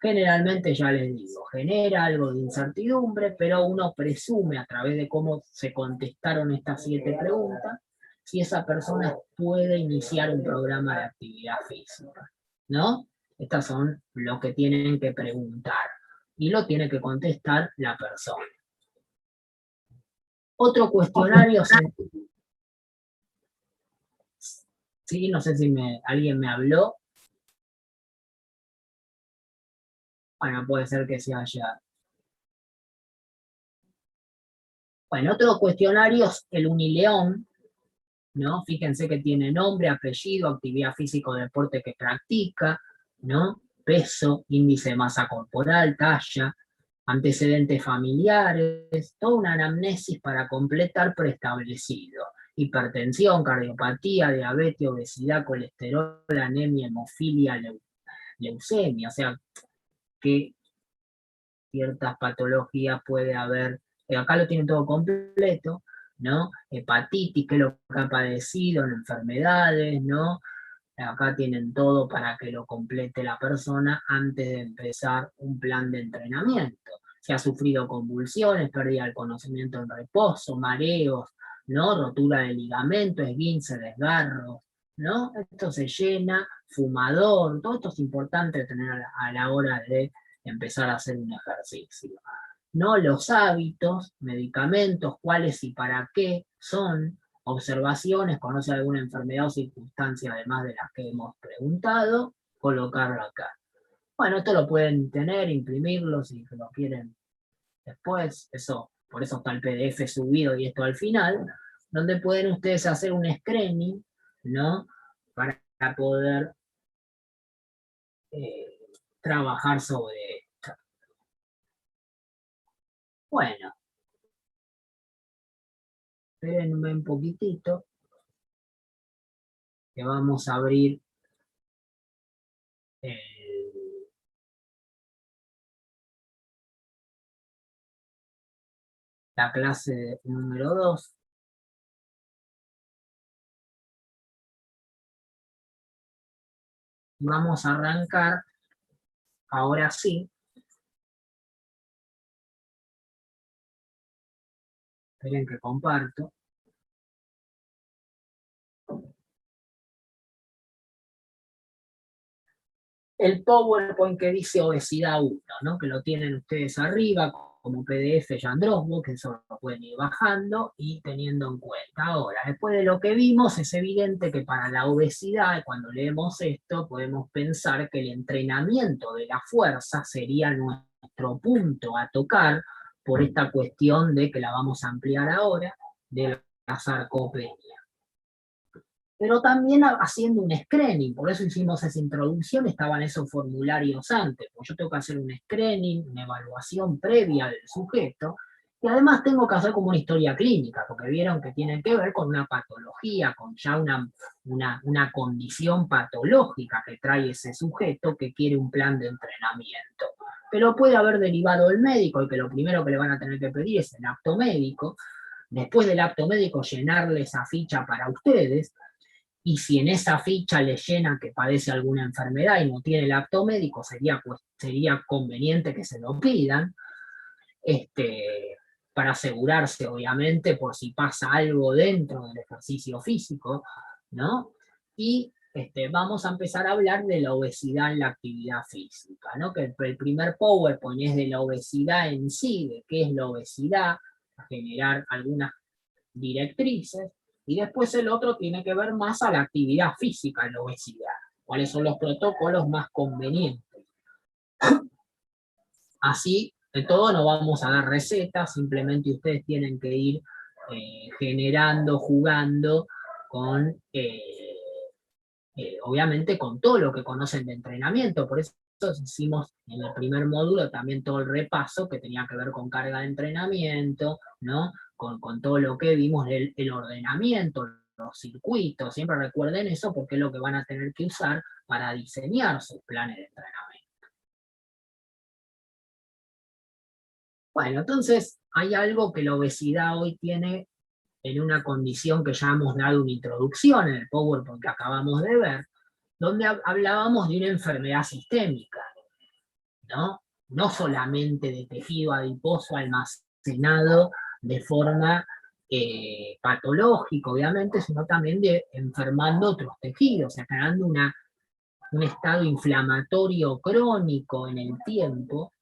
Generalmente, ya les digo, genera algo de incertidumbre, pero uno presume a través de cómo se contestaron estas 7 preguntas, si esa persona puede iniciar un programa de actividad física, ¿no? Estas son lo que tienen que preguntar, y lo tiene que contestar la persona. Otro cuestionario, sí, no sé si alguien me habló. Bueno, puede ser que se haya... Bueno, otro cuestionario es el Unileón, ¿no? Fíjense que tiene nombre, apellido, actividad física o deporte que practica, ¿no? Peso, índice de masa corporal, talla, antecedentes familiares, toda una anamnesis para completar preestablecido. Hipertensión, cardiopatía, diabetes, obesidad, colesterol, anemia, hemofilia, leucemia, o sea, que ciertas patologías puede haber, acá lo tienen todo completo, ¿no? Hepatitis, qué es lo que ha padecido, enfermedades, ¿no? Acá tienen todo para que lo complete la persona antes de empezar un plan de entrenamiento. Si ha sufrido convulsiones, pérdida del conocimiento en reposo, mareos, ¿no? Rotura de ligamento, esguince, desgarro, ¿no? Esto se llena, fumador, todo esto es importante tener a la hora de empezar a hacer un ejercicio. ¿No? Los hábitos, medicamentos, cuáles y para qué son, observaciones, conoce alguna enfermedad o circunstancia además de las que hemos preguntado, colocarlo acá. Bueno, esto lo pueden tener, imprimirlo si lo quieren después, eso, por eso está el PDF subido y esto al final, donde pueden ustedes hacer un screening, ¿no? Para poder trabajar sobre esto. Bueno, espérenme un poquitito, que vamos a abrir la clase número 2. Vamos a arrancar, ahora sí. Esperen que comparto. El PowerPoint que dice obesidad 1, ¿no? Que lo tienen ustedes arriba como PDF y Dropbox, que eso lo pueden ir bajando y teniendo en cuenta. Ahora, después de lo que vimos, es evidente que para la obesidad, cuando leemos esto, podemos pensar que el entrenamiento de la fuerza sería nuestro punto a tocar por esta cuestión de que la vamos a ampliar ahora, de la sarcopenia. Pero también haciendo un screening, por eso hicimos esa introducción, estaban esos formularios antes, porque yo tengo que hacer un screening, una evaluación previa del sujeto, y además tengo que hacer como una historia clínica, porque vieron que tienen que ver con una patología, con ya una condición patológica que trae ese sujeto que quiere un plan de entrenamiento. Pero puede haber derivado el médico, y que lo primero que le van a tener que pedir es el acto médico, después del acto médico llenarle esa ficha para ustedes, y si en esa ficha le llenan que padece alguna enfermedad y no tiene el acto médico, sería conveniente que se lo pidan, para asegurarse, obviamente, por si pasa algo dentro del ejercicio físico, ¿no? Y vamos a empezar a hablar de la obesidad en la actividad física, ¿no? Que el primer PowerPoint es de la obesidad en sí, de qué es la obesidad, a generar algunas directrices, y después el otro tiene que ver más a la actividad física en la obesidad, cuáles son los protocolos más convenientes. Así, de todo no vamos a dar recetas, simplemente ustedes tienen que ir generando, jugando con, obviamente con todo lo que conocen de entrenamiento, por eso hicimos en el primer módulo también todo el repaso que tenía que ver con carga de entrenamiento, ¿no? Con todo lo que vimos, el ordenamiento, los circuitos, siempre recuerden eso porque es lo que van a tener que usar para diseñar sus planes de entrenamiento. Bueno, entonces hay algo que la obesidad hoy tiene en una condición que ya hemos dado una introducción en el PowerPoint que acabamos de ver, donde hablábamos de una enfermedad sistémica, ¿no? No solamente de tejido adiposo almacenado de forma patológica, obviamente, sino también de enfermando otros tejidos, o sea, creando un estado inflamatorio crónico en el tiempo,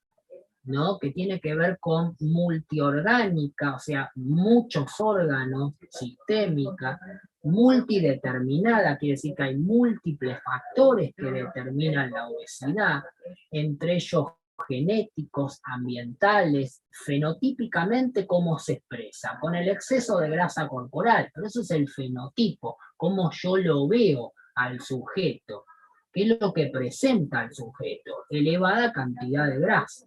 ¿no? Que tiene que ver con multiorgánica, o sea, muchos órganos, sistémica, multideterminada, quiere decir que hay múltiples factores que determinan la obesidad, entre ellos genéticos, ambientales, fenotípicamente cómo se expresa, con el exceso de grasa corporal, pero eso es el fenotipo, cómo yo lo veo al sujeto, qué es lo que presenta al sujeto, elevada cantidad de grasa.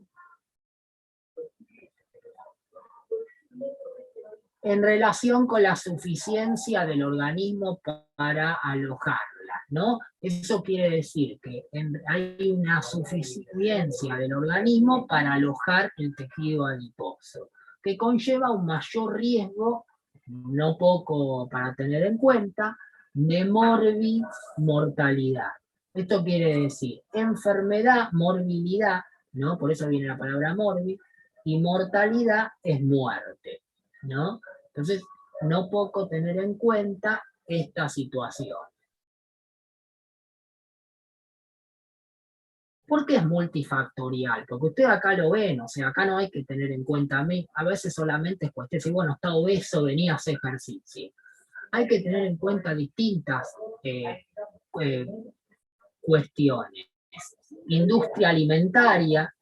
En relación con la suficiencia del organismo para alojarla, ¿no? Eso quiere decir que hay una suficiencia del organismo para alojar el tejido adiposo, que conlleva un mayor riesgo, no poco para tener en cuenta, de mortalidad. Esto quiere decir enfermedad, morbilidad, ¿no? Por eso viene la palabra morbi, y mortalidad es muerte, ¿no? Entonces, no poco tener en cuenta esta situación. ¿Por qué es multifactorial? Porque ustedes acá lo ven, o sea, acá no hay que tener en cuenta a veces solamente es cuestión de decir, bueno, está obeso, venía a hacer ejercicio. Hay que tener en cuenta distintas cuestiones. Industria alimentaria,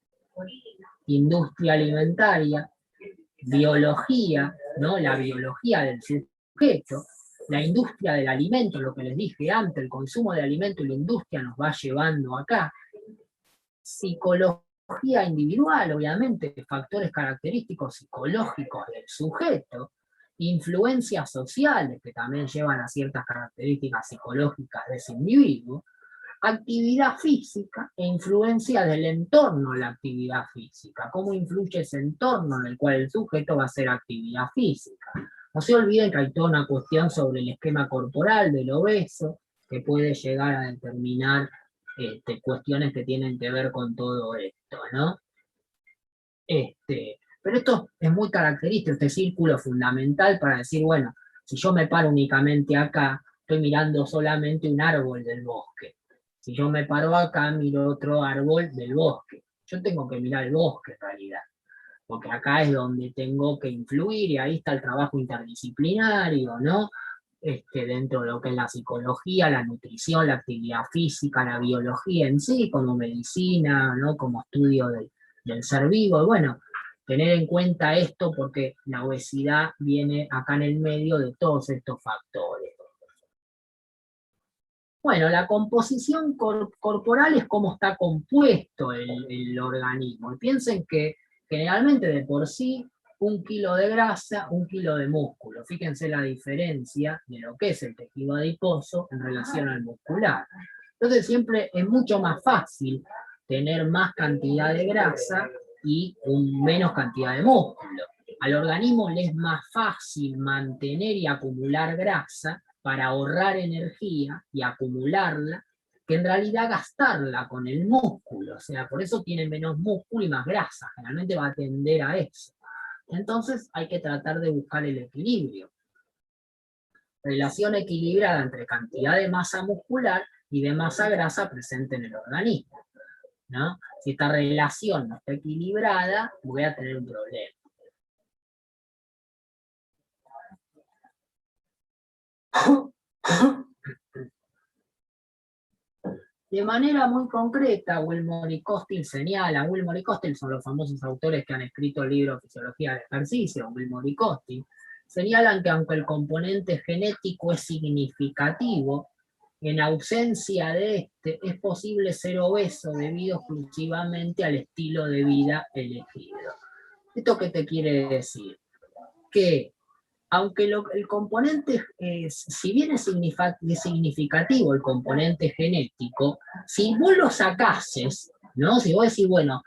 biología, ¿no? La biología del sujeto, la industria del alimento, lo que les dije antes, el consumo de alimento y la industria nos va llevando acá. Psicología individual, obviamente, factores característicos psicológicos del sujeto, influencias sociales que también llevan a ciertas características psicológicas de ese individuo, actividad física e influencia del entorno en la actividad física. ¿Cómo influye ese entorno en el cual el sujeto va a hacer actividad física? No se olviden que hay toda una cuestión sobre el esquema corporal del obeso, que puede llegar a determinar cuestiones que tienen que ver con todo esto, ¿no? Pero esto es muy característico, este círculo fundamental para decir, bueno, si yo me paro únicamente acá, estoy mirando solamente un árbol del bosque. Si yo me paro acá, miro otro árbol del bosque. Yo tengo que mirar el bosque en realidad, porque acá es donde tengo que influir y ahí está el trabajo interdisciplinario, ¿no? Dentro de lo que es la psicología, la nutrición, la actividad física, la biología en sí, como medicina, ¿no? Como estudio del ser vivo. Y bueno, tener en cuenta esto porque la obesidad viene acá en el medio de todos estos factores. Bueno, la composición corporal es cómo está compuesto el organismo. Y piensen que generalmente de por sí 1 kilo de grasa, 1 kilo de músculo. Fíjense la diferencia de lo que es el tejido adiposo en relación al muscular. Entonces siempre es mucho más fácil tener más cantidad de grasa y menos cantidad de músculo. Al organismo le es más fácil mantener y acumular grasa para ahorrar energía y acumularla, que en realidad gastarla con el músculo. O sea, por eso tiene menos músculo y más grasa. Generalmente va a tender a eso. Entonces hay que tratar de buscar el equilibrio. Relación equilibrada entre cantidad de masa muscular y de masa grasa presente en el organismo, ¿no? Si esta relación no está equilibrada, voy a tener un problema. De manera muy concreta, Wilmore y Costil señalan, Wilmore y Costil son los famosos autores que han escrito el libro Fisiología del Ejercicio, Wilmore y Costil, señalan que aunque el componente genético es significativo, en ausencia de este es posible ser obeso debido exclusivamente al estilo de vida elegido. ¿Esto qué te quiere decir? Que aunque el componente, si bien es significativo el componente genético, si vos lo sacases, ¿no? Si vos decís, bueno,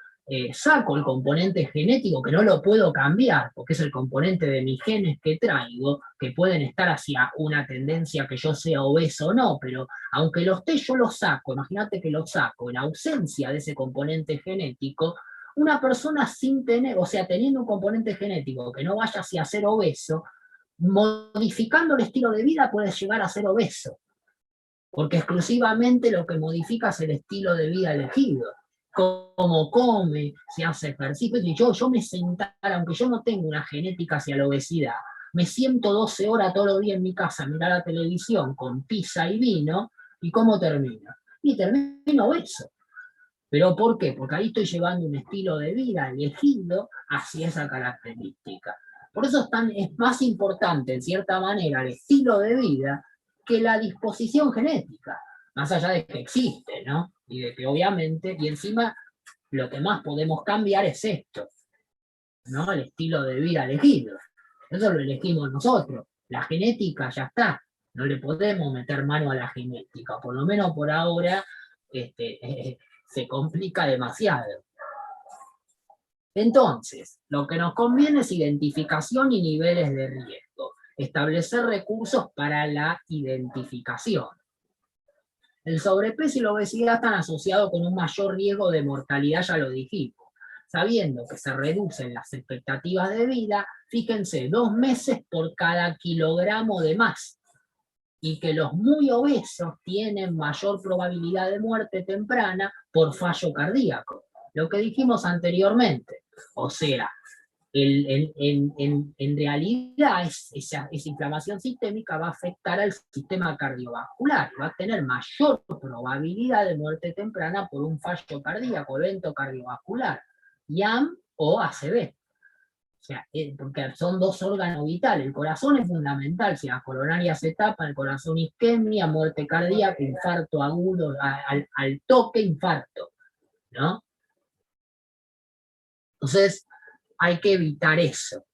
saco el componente genético que no lo puedo cambiar, porque es el componente de mis genes que traigo, que pueden estar hacia una tendencia que yo sea obeso o no, pero aunque lo esté, yo lo saco, imagínate que lo saco en ausencia de ese componente genético, una persona sin tener, o sea, teniendo un componente genético que no vaya hacia ser obeso, modificando el estilo de vida puedes llegar a ser obeso, porque exclusivamente lo que modifica es el estilo de vida elegido, cómo come, si hace ejercicio. Y yo me sentara, aunque yo no tengo una genética hacia la obesidad, me siento 12 horas todos los días en mi casa a mirar la televisión con pizza y vino, ¿y cómo termino? Y termino obeso. ¿Pero por qué? Porque ahí estoy llevando un estilo de vida elegido hacia esa característica. Por eso es más importante, en cierta manera, el estilo de vida que la disposición genética, más allá de que existe, ¿no? Y de que obviamente, y encima lo que más podemos cambiar es esto, ¿no? El estilo de vida elegido. Eso lo elegimos nosotros. La genética ya está. No le podemos meter mano a la genética. Por lo menos por ahora se complica demasiado. Entonces, lo que nos conviene es identificación y niveles de riesgo. Establecer recursos para la identificación. El sobrepeso y la obesidad están asociados con un mayor riesgo de mortalidad, ya lo dijimos. Sabiendo que se reducen las expectativas de vida, fíjense, 2 meses por cada kilogramo de más. Y que los muy obesos tienen mayor probabilidad de muerte temprana por fallo cardíaco. Lo que dijimos anteriormente. O sea, en realidad esa inflamación sistémica va a afectar al sistema cardiovascular, va a tener mayor probabilidad de muerte temprana por un fallo cardíaco, evento cardiovascular, IAM o ACV. O sea, porque son 2 órganos vitales. El corazón es fundamental. Si la coronaria se tapa, el corazón isquemia, muerte cardíaca, infarto agudo, al toque infarto, ¿no? Entonces, hay que evitar eso.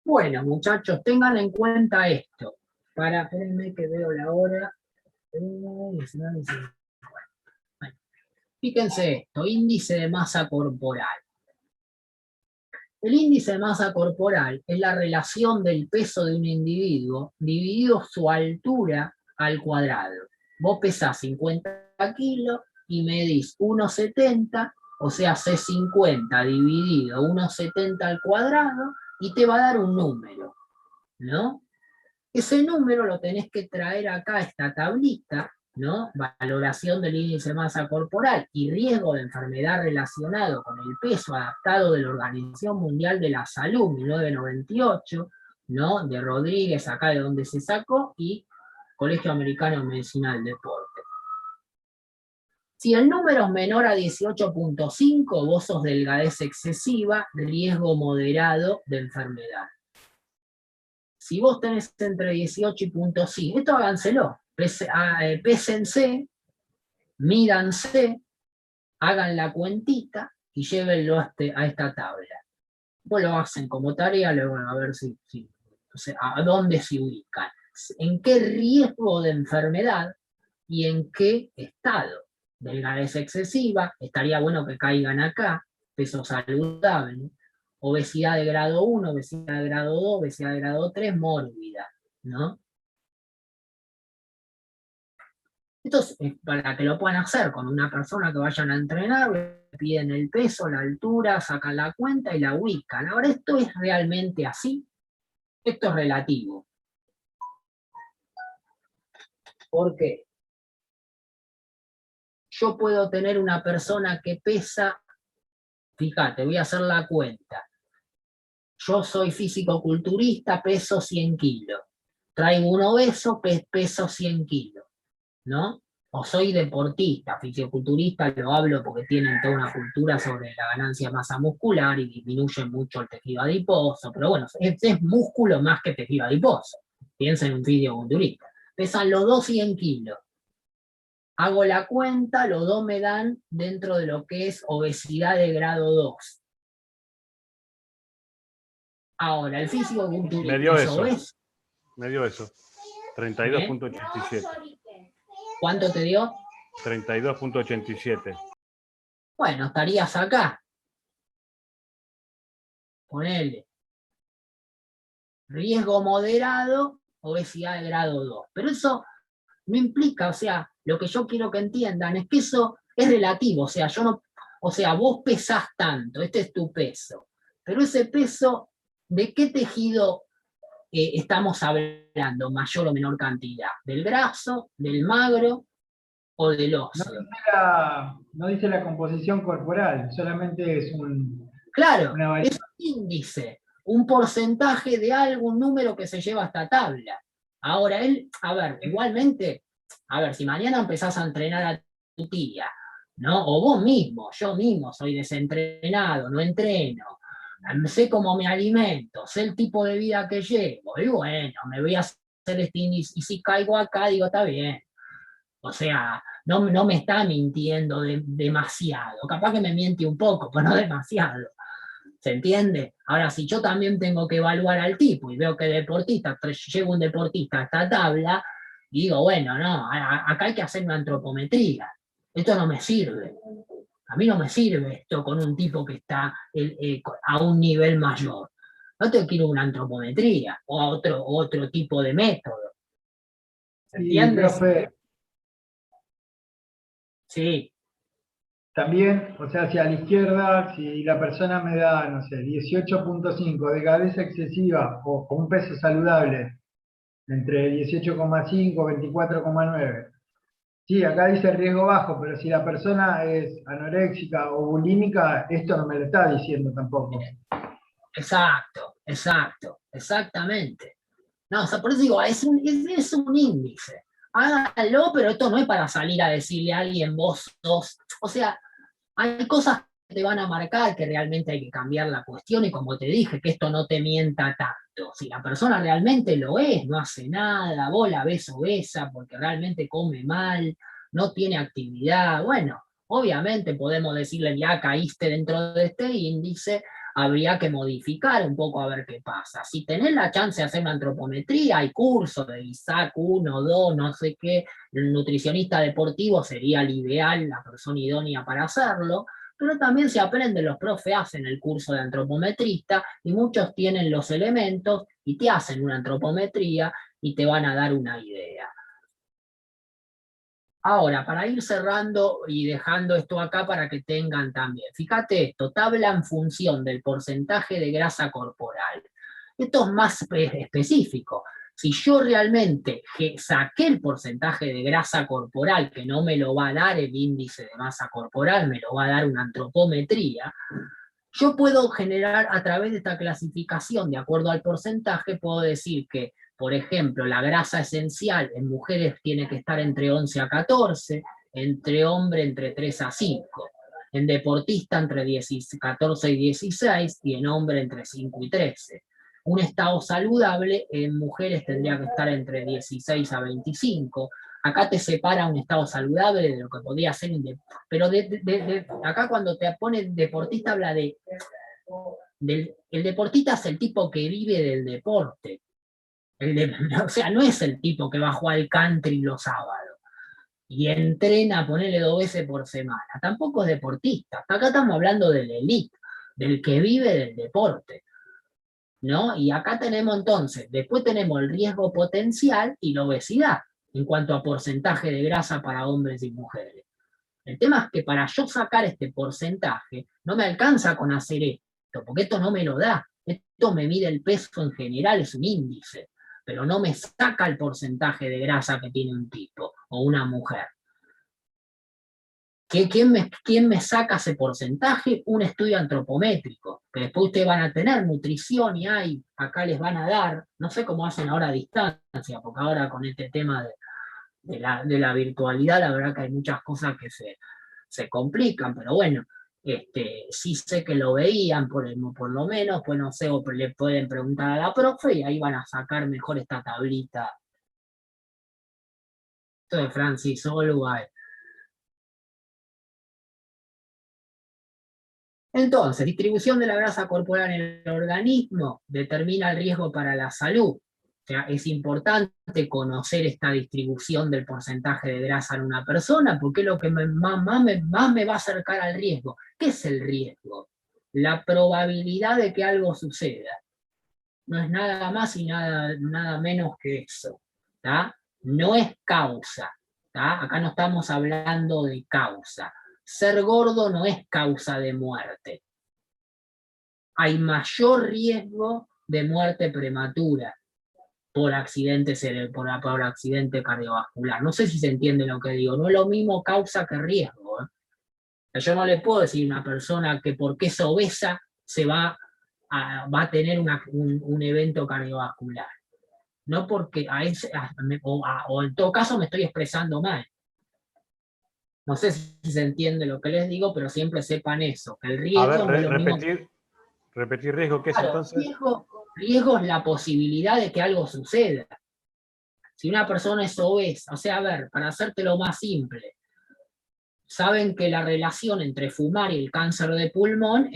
Bueno, muchachos, tengan en cuenta esto. Espérenme que veo la hora. Fíjense esto, índice de masa corporal. El índice de masa corporal es la relación del peso de un individuo dividido su altura al cuadrado. Vos pesás 50 kilos y medís 1,70, o sea, C50 dividido 1,70 al cuadrado y te va a dar un número, ¿no? Ese número lo tenés que traer acá a esta tablita, ¿no? Valoración del índice de masa corporal y riesgo de enfermedad relacionado con el peso adaptado de la Organización Mundial de la Salud, 1998, ¿no? De Rodríguez, acá de donde se sacó, y Colegio Americano de Medicina del Deporte. Si el número es menor a 18,5, vos sos delgadez excesiva, riesgo moderado de enfermedad. Si vos tenés entre 18 y 0,5, esto háganselo, pésense, mídanse, hagan la cuentita y llévenlo a esta tabla. Vos lo hacen como tarea, luego a ver o sea, a dónde se ubican, en qué riesgo de enfermedad y en qué estado. Delgadez excesiva, estaría bueno que caigan acá, peso saludable, obesidad de grado 1, obesidad de grado 2, obesidad de grado 3, mórbida, ¿no? Esto es para que lo puedan hacer con una persona que vayan a entrenar, le piden el peso, la altura, sacan la cuenta y la ubican. Ahora, ¿esto es realmente así? Esto es relativo. ¿Por qué? Yo puedo tener una persona que pesa, fíjate, voy a hacer la cuenta. Yo soy físico-culturista, peso 100 kilos. Traigo un obeso, peso 100 kilos, ¿no? O soy deportista, fisiculturista, lo hablo porque tienen toda una cultura sobre la ganancia de masa muscular y disminuye mucho el tejido adiposo, pero bueno, es músculo más que tejido adiposo. Piensa en un fisiculturista. Pesan los 2 100 kilos. Hago la cuenta, los dos me dan dentro de lo que es obesidad de grado 2. Ahora, el físico-culturista me dio es eso. obeso. Me dio eso. 32,87. ¿Cuánto te dio? 32,87. Bueno, estarías acá. Ponele. Riesgo moderado, obesidad de grado 2. Pero eso no implica, o sea, lo que yo quiero que entiendan es que eso es relativo, o sea, vos pesás tanto, este es tu peso, pero ese peso, ¿de qué tejido estamos hablando, mayor o menor cantidad? ¿Del graso, del magro o del óseo? No dice la composición corporal, solamente es Claro, es un índice, un porcentaje de algún número que se lleva a esta tabla. Ahora, él, a ver, igualmente, a ver, si mañana empezás a entrenar a tu tía, ¿no? O vos mismo, yo mismo soy desentrenado, no entreno, sé cómo me alimento, sé el tipo de vida que llevo, y bueno, me voy a hacer este índice, y si caigo acá, digo, está bien. O sea, no me está mintiendo demasiado, capaz que me miente un poco, pero no demasiado. ¿Se entiende? Ahora, si yo también tengo que evaluar al tipo y veo que deportista, llego un deportista a esta tabla, y digo, bueno, no, acá hay que hacer una antropometría. Esto no me sirve. A mí no me sirve esto con un tipo que está a un nivel mayor. No te quiero una antropometría o otro tipo de método. ¿Se Y, entiende? profe, Sí, también, o sea, si a la izquierda, si la persona me da, no sé, 18,5 de cabeza excesiva o un peso saludable, entre 18,5 y 24,9. Sí, acá dice riesgo bajo, pero si la persona es anoréxica o bulímica, esto no me lo está diciendo tampoco. exactamente. No, o sea, por eso digo, es un índice. Hágalo, pero esto no es para salir a decirle a alguien, vos sos. O sea, hay cosas que te van a marcar que realmente hay que cambiar la cuestión y como te dije, que esto no te mienta tanto. Si la persona realmente lo es, no hace nada, vos la ves obesa porque realmente come mal, no tiene actividad, bueno, obviamente podemos decirle ya caíste dentro de este índice, habría que modificar un poco a ver qué pasa. Si tenés la chance de hacer una antropometría, hay cursos de ISAC 1, 2, no sé qué, el nutricionista deportivo sería el ideal, la persona idónea para hacerlo, pero también se aprende, los profes hacen el curso de antropometrista y muchos tienen los elementos y te hacen una antropometría y te van a dar una idea. Ahora, para ir cerrando y dejando esto acá para que tengan también, fíjate esto, tabla en función del porcentaje de grasa corporal. Esto es más específico. Si yo realmente saqué el porcentaje de grasa corporal, que no me lo va a dar el índice de masa corporal, me lo va a dar una antropometría, yo puedo generar a través de esta clasificación, de acuerdo al porcentaje, puedo decir que, por ejemplo, la grasa esencial en mujeres tiene que estar entre 11 a 14, entre hombres entre 3 a 5, en deportista entre 14 y 16 y en hombre entre 5 y 13. Un estado saludable en mujeres tendría que estar entre 16 a 25. Acá te separa un estado saludable de lo que podría ser un pero acá cuando te pone deportista habla el deportista es el tipo que vive del deporte. O sea, no es el tipo que va a jugar al country los sábados y entrena, ponerle 2 veces por semana. Tampoco es deportista. Acá estamos hablando del elite, del que vive del deporte. ¿No? Y acá tenemos entonces, después tenemos el riesgo potencial y la obesidad en cuanto a porcentaje de grasa para hombres y mujeres. El tema es que para yo sacar este porcentaje, no me alcanza con hacer esto, porque esto no me lo da. Esto me mide el peso en general, es un índice, pero no me saca el porcentaje de grasa que tiene un tipo o una mujer. ¿Quién me saca ese porcentaje? Un estudio antropométrico, que después ustedes van a tener nutrición y acá les van a dar, no sé cómo hacen ahora a distancia, porque ahora con este tema de la virtualidad, la verdad que hay muchas cosas que se complican, pero bueno, sí sé que lo veían por lo menos, pues no sé, o le pueden preguntar a la profe y ahí van a sacar mejor esta tablita. Esto de Francis Olway. Entonces, distribución de la grasa corporal en el organismo determina el riesgo para la salud. O sea, es importante conocer esta distribución del porcentaje de grasa en una persona, porque es lo que más me va a acercar al riesgo. ¿Qué es el riesgo? La probabilidad de que algo suceda. No es nada más y nada menos que eso. ¿Tá? No es causa. ¿Tá? Acá no estamos hablando de causa. Ser gordo no es causa de muerte. Hay mayor riesgo de muerte prematura por accidente por accidente cardiovascular. No sé si se entiende lo que digo. No es lo mismo causa que riesgo. Yo no le puedo decir a una persona que porque es obesa va a tener un evento cardiovascular. no porque o en todo caso me estoy expresando mal. No sé si se entiende lo que les digo, pero siempre sepan eso, que el A ver, riesgo no es lo mismo que... repetir riesgo, ¿qué es Claro, entonces? riesgo es la posibilidad de que algo suceda. Si una persona es obesa, o sea, a ver, para hacértelo más simple, saben que la relación entre fumar y el cáncer de pulmón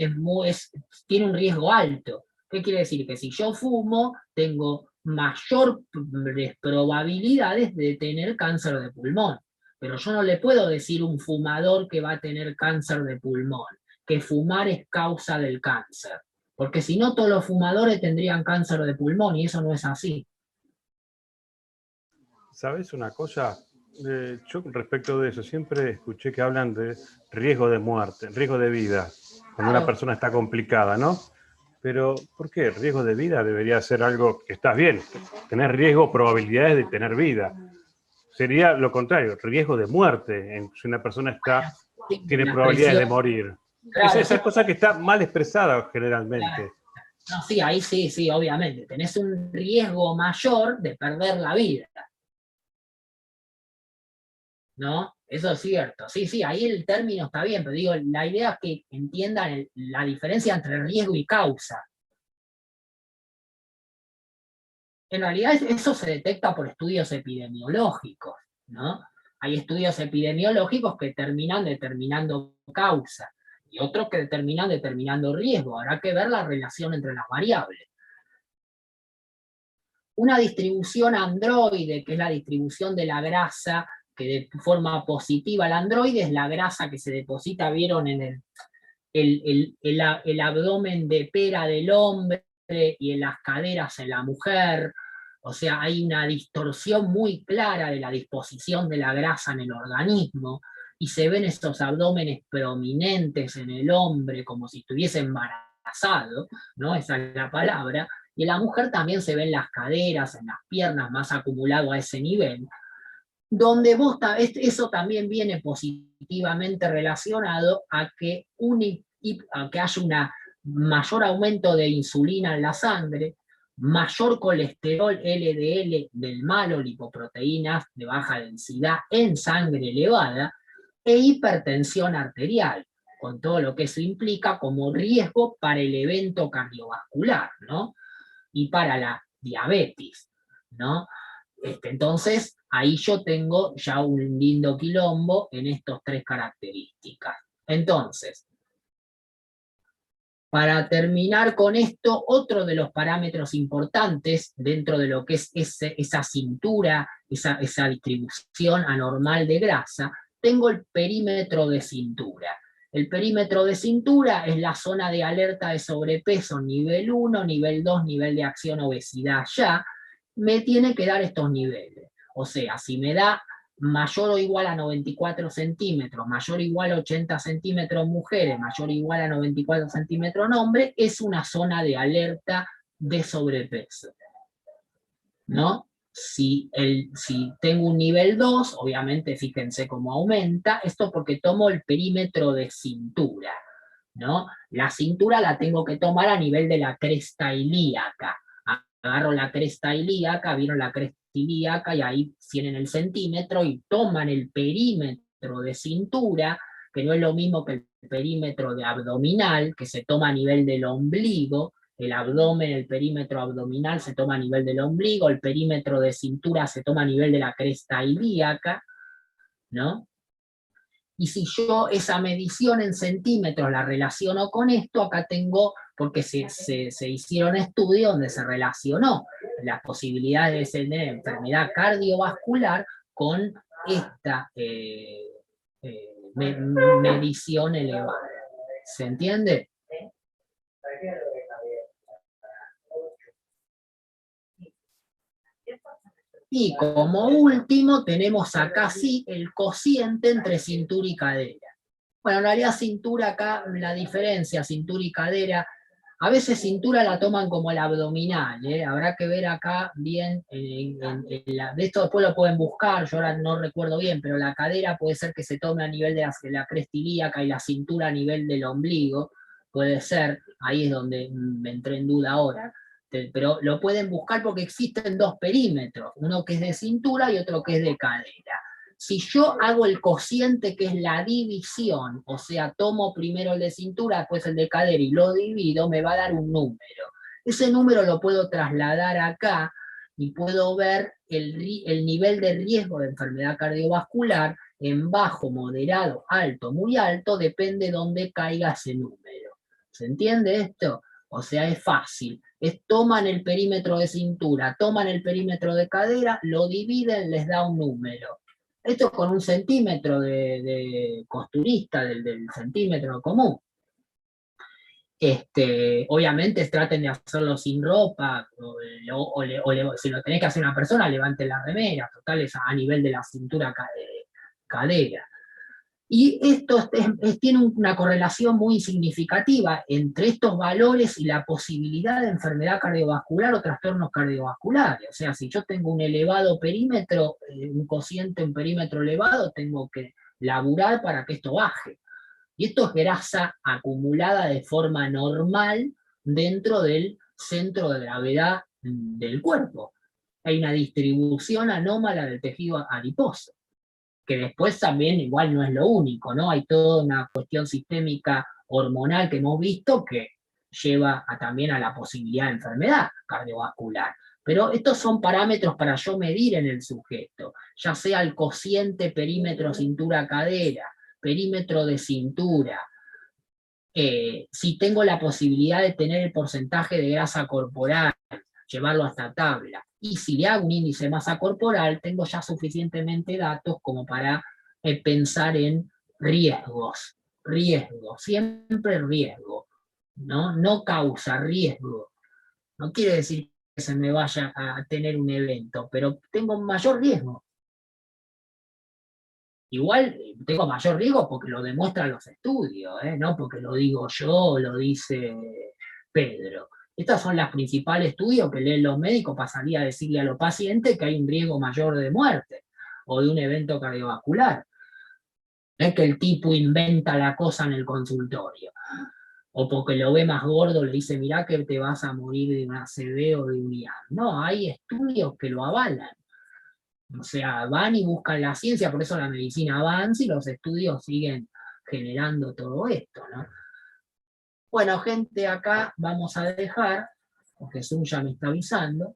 tiene un riesgo alto. ¿Qué quiere decir? Que si yo fumo, tengo mayores probabilidades de tener cáncer de pulmón. Pero yo no le puedo decir a un fumador que va a tener cáncer de pulmón, que fumar es causa del cáncer. Porque si no, todos los fumadores tendrían cáncer de pulmón y eso no es así. ¿Sabes una cosa? Yo respecto de eso siempre escuché que hablan de riesgo de muerte, riesgo de vida, cuando una Claro. persona está complicada, ¿no? Pero, ¿por qué? Riesgo de vida debería ser algo que estás bien, tener riesgo, probabilidades de tener vida. Sería lo contrario, riesgo de muerte, si una persona tiene La probabilidades de expresión, morir. claro, Esa cosa que está mal expresada claro. generalmente. No, sí, ahí sí, sí, obviamente. Tenés un riesgo mayor de perder la vida, ¿no? Eso es cierto. Sí, sí, ahí el término está bien, pero digo, la idea es que entiendan la diferencia entre riesgo y causa. En realidad eso se detecta por estudios epidemiológicos, ¿no? Hay estudios epidemiológicos que terminan determinando causa y otros que terminan determinando riesgo. Habrá que ver la relación entre las variables. Una distribución androide, que es la distribución de la grasa, que de forma positiva el androide es la grasa que se deposita, vieron, en el abdomen de pera del hombre y en las caderas en la mujer. O sea, hay una distorsión muy clara de la disposición de la grasa en el organismo y se ven estos abdómenes prominentes en el hombre como si estuviese embarazado, ¿no? Esa es la palabra. Y en la mujer también se ven las caderas, en las piernas, más acumulado a ese nivel, donde eso también viene positivamente relacionado a que, a que haya un mayor aumento de insulina en la sangre, mayor colesterol LDL del malo, lipoproteínas de baja densidad en sangre elevada, e hipertensión arterial, con todo lo que eso implica como riesgo para el evento cardiovascular, ¿no? Y para la diabetes, ¿no? Entonces, ahí yo tengo ya un lindo quilombo en estas tres características. Entonces, para terminar con esto, otro de los parámetros importantes dentro de lo que es esa cintura, esa distribución anormal de grasa, tengo el perímetro de cintura. El perímetro de cintura es la zona de alerta de sobrepeso nivel 1, nivel 2, nivel de acción obesidad ya. Me tiene que dar estos niveles. O sea, si me da mayor o igual a 94 centímetros, mayor o igual a 80 centímetros mujeres, mayor o igual a 94 centímetros hombres, es una zona de alerta de sobrepeso, ¿no? Si tengo un nivel 2, obviamente fíjense cómo aumenta, esto porque tomo el perímetro de cintura, ¿no? La cintura la tengo que tomar a nivel de la cresta ilíaca. Agarro la cresta ilíaca, vieron la cresta ilíaca y ahí tienen el centímetro y toman el perímetro de cintura, que no es lo mismo que el perímetro de abdominal, que se toma a nivel del ombligo. El abdomen, el perímetro abdominal se toma a nivel del ombligo, el perímetro de cintura se toma a nivel de la cresta ilíaca, ¿no? Y si yo esa medición en centímetros la relaciono con esto, acá tengo, porque se hicieron estudios donde se relacionó las posibilidades de tener enfermedad cardiovascular con esta medición elevada. ¿Se entiende? Y como último tenemos acá sí el cociente entre cintura y cadera. Bueno, en realidad cintura acá, la diferencia, cintura y cadera, a veces cintura la toman como el abdominal, ¿eh? Habrá que ver acá bien, de esto después lo pueden buscar, yo ahora no recuerdo bien, pero la cadera puede ser que se tome a nivel de la cresta ilíaca y la cintura a nivel del ombligo, puede ser, ahí es donde me entré en duda ahora, pero lo pueden buscar porque existen dos perímetros, uno que es de cintura y otro que es de cadera. Si yo hago el cociente, que es la división, o sea, tomo primero el de cintura, después el de cadera y lo divido, me va a dar un número. Ese número lo puedo trasladar acá y puedo ver el nivel de riesgo de enfermedad cardiovascular en bajo, moderado, alto, muy alto, depende de dónde caiga ese número. ¿Se entiende esto? O sea, es fácil. Toman el perímetro de cintura, toman el perímetro de cadera, lo dividen, les da un número. Esto con un centímetro de costurista, del centímetro común. Obviamente traten de hacerlo sin ropa, si lo tenés que hacer una persona, levante la remera, total, es a nivel de la cintura cadera. Y esto tiene una correlación muy significativa entre estos valores y la posibilidad de enfermedad cardiovascular o trastornos cardiovasculares. O sea, si yo tengo un elevado perímetro, un cociente en perímetro elevado, tengo que laburar para que esto baje. Y esto es grasa acumulada de forma normal dentro del centro de gravedad del cuerpo. Hay una distribución anómala del tejido adiposo, que después también igual no es lo único, ¿no? Hay toda una cuestión sistémica hormonal que hemos visto que lleva también a la posibilidad de enfermedad cardiovascular. Pero estos son parámetros para yo medir en el sujeto, ya sea el cociente perímetro cintura-cadera, perímetro de cintura, si tengo la posibilidad de tener el porcentaje de grasa corporal, llevarlo hasta tabla, y si le hago un índice de masa corporal, tengo ya suficientemente datos como para pensar en riesgos, siempre riesgo, ¿no? No causa, riesgo. No quiere decir que se me vaya a tener un evento, pero tengo un mayor riesgo. Igual tengo mayor riesgo porque lo demuestran los estudios, no porque lo digo yo o lo dice Pedro. Estos son los principales estudios que leen los médicos, pasaría a decirle a los pacientes que hay un riesgo mayor de muerte o de un evento cardiovascular. No es que el tipo inventa la cosa en el consultorio, o porque lo ve más gordo le dice, mirá que te vas a morir de una ACV o de un IAM. No, hay estudios que lo avalan. O sea, van y buscan la ciencia, por eso la medicina avanza y los estudios siguen generando todo esto, ¿no? Bueno, gente, acá vamos a dejar, porque Zoom ya me está avisando,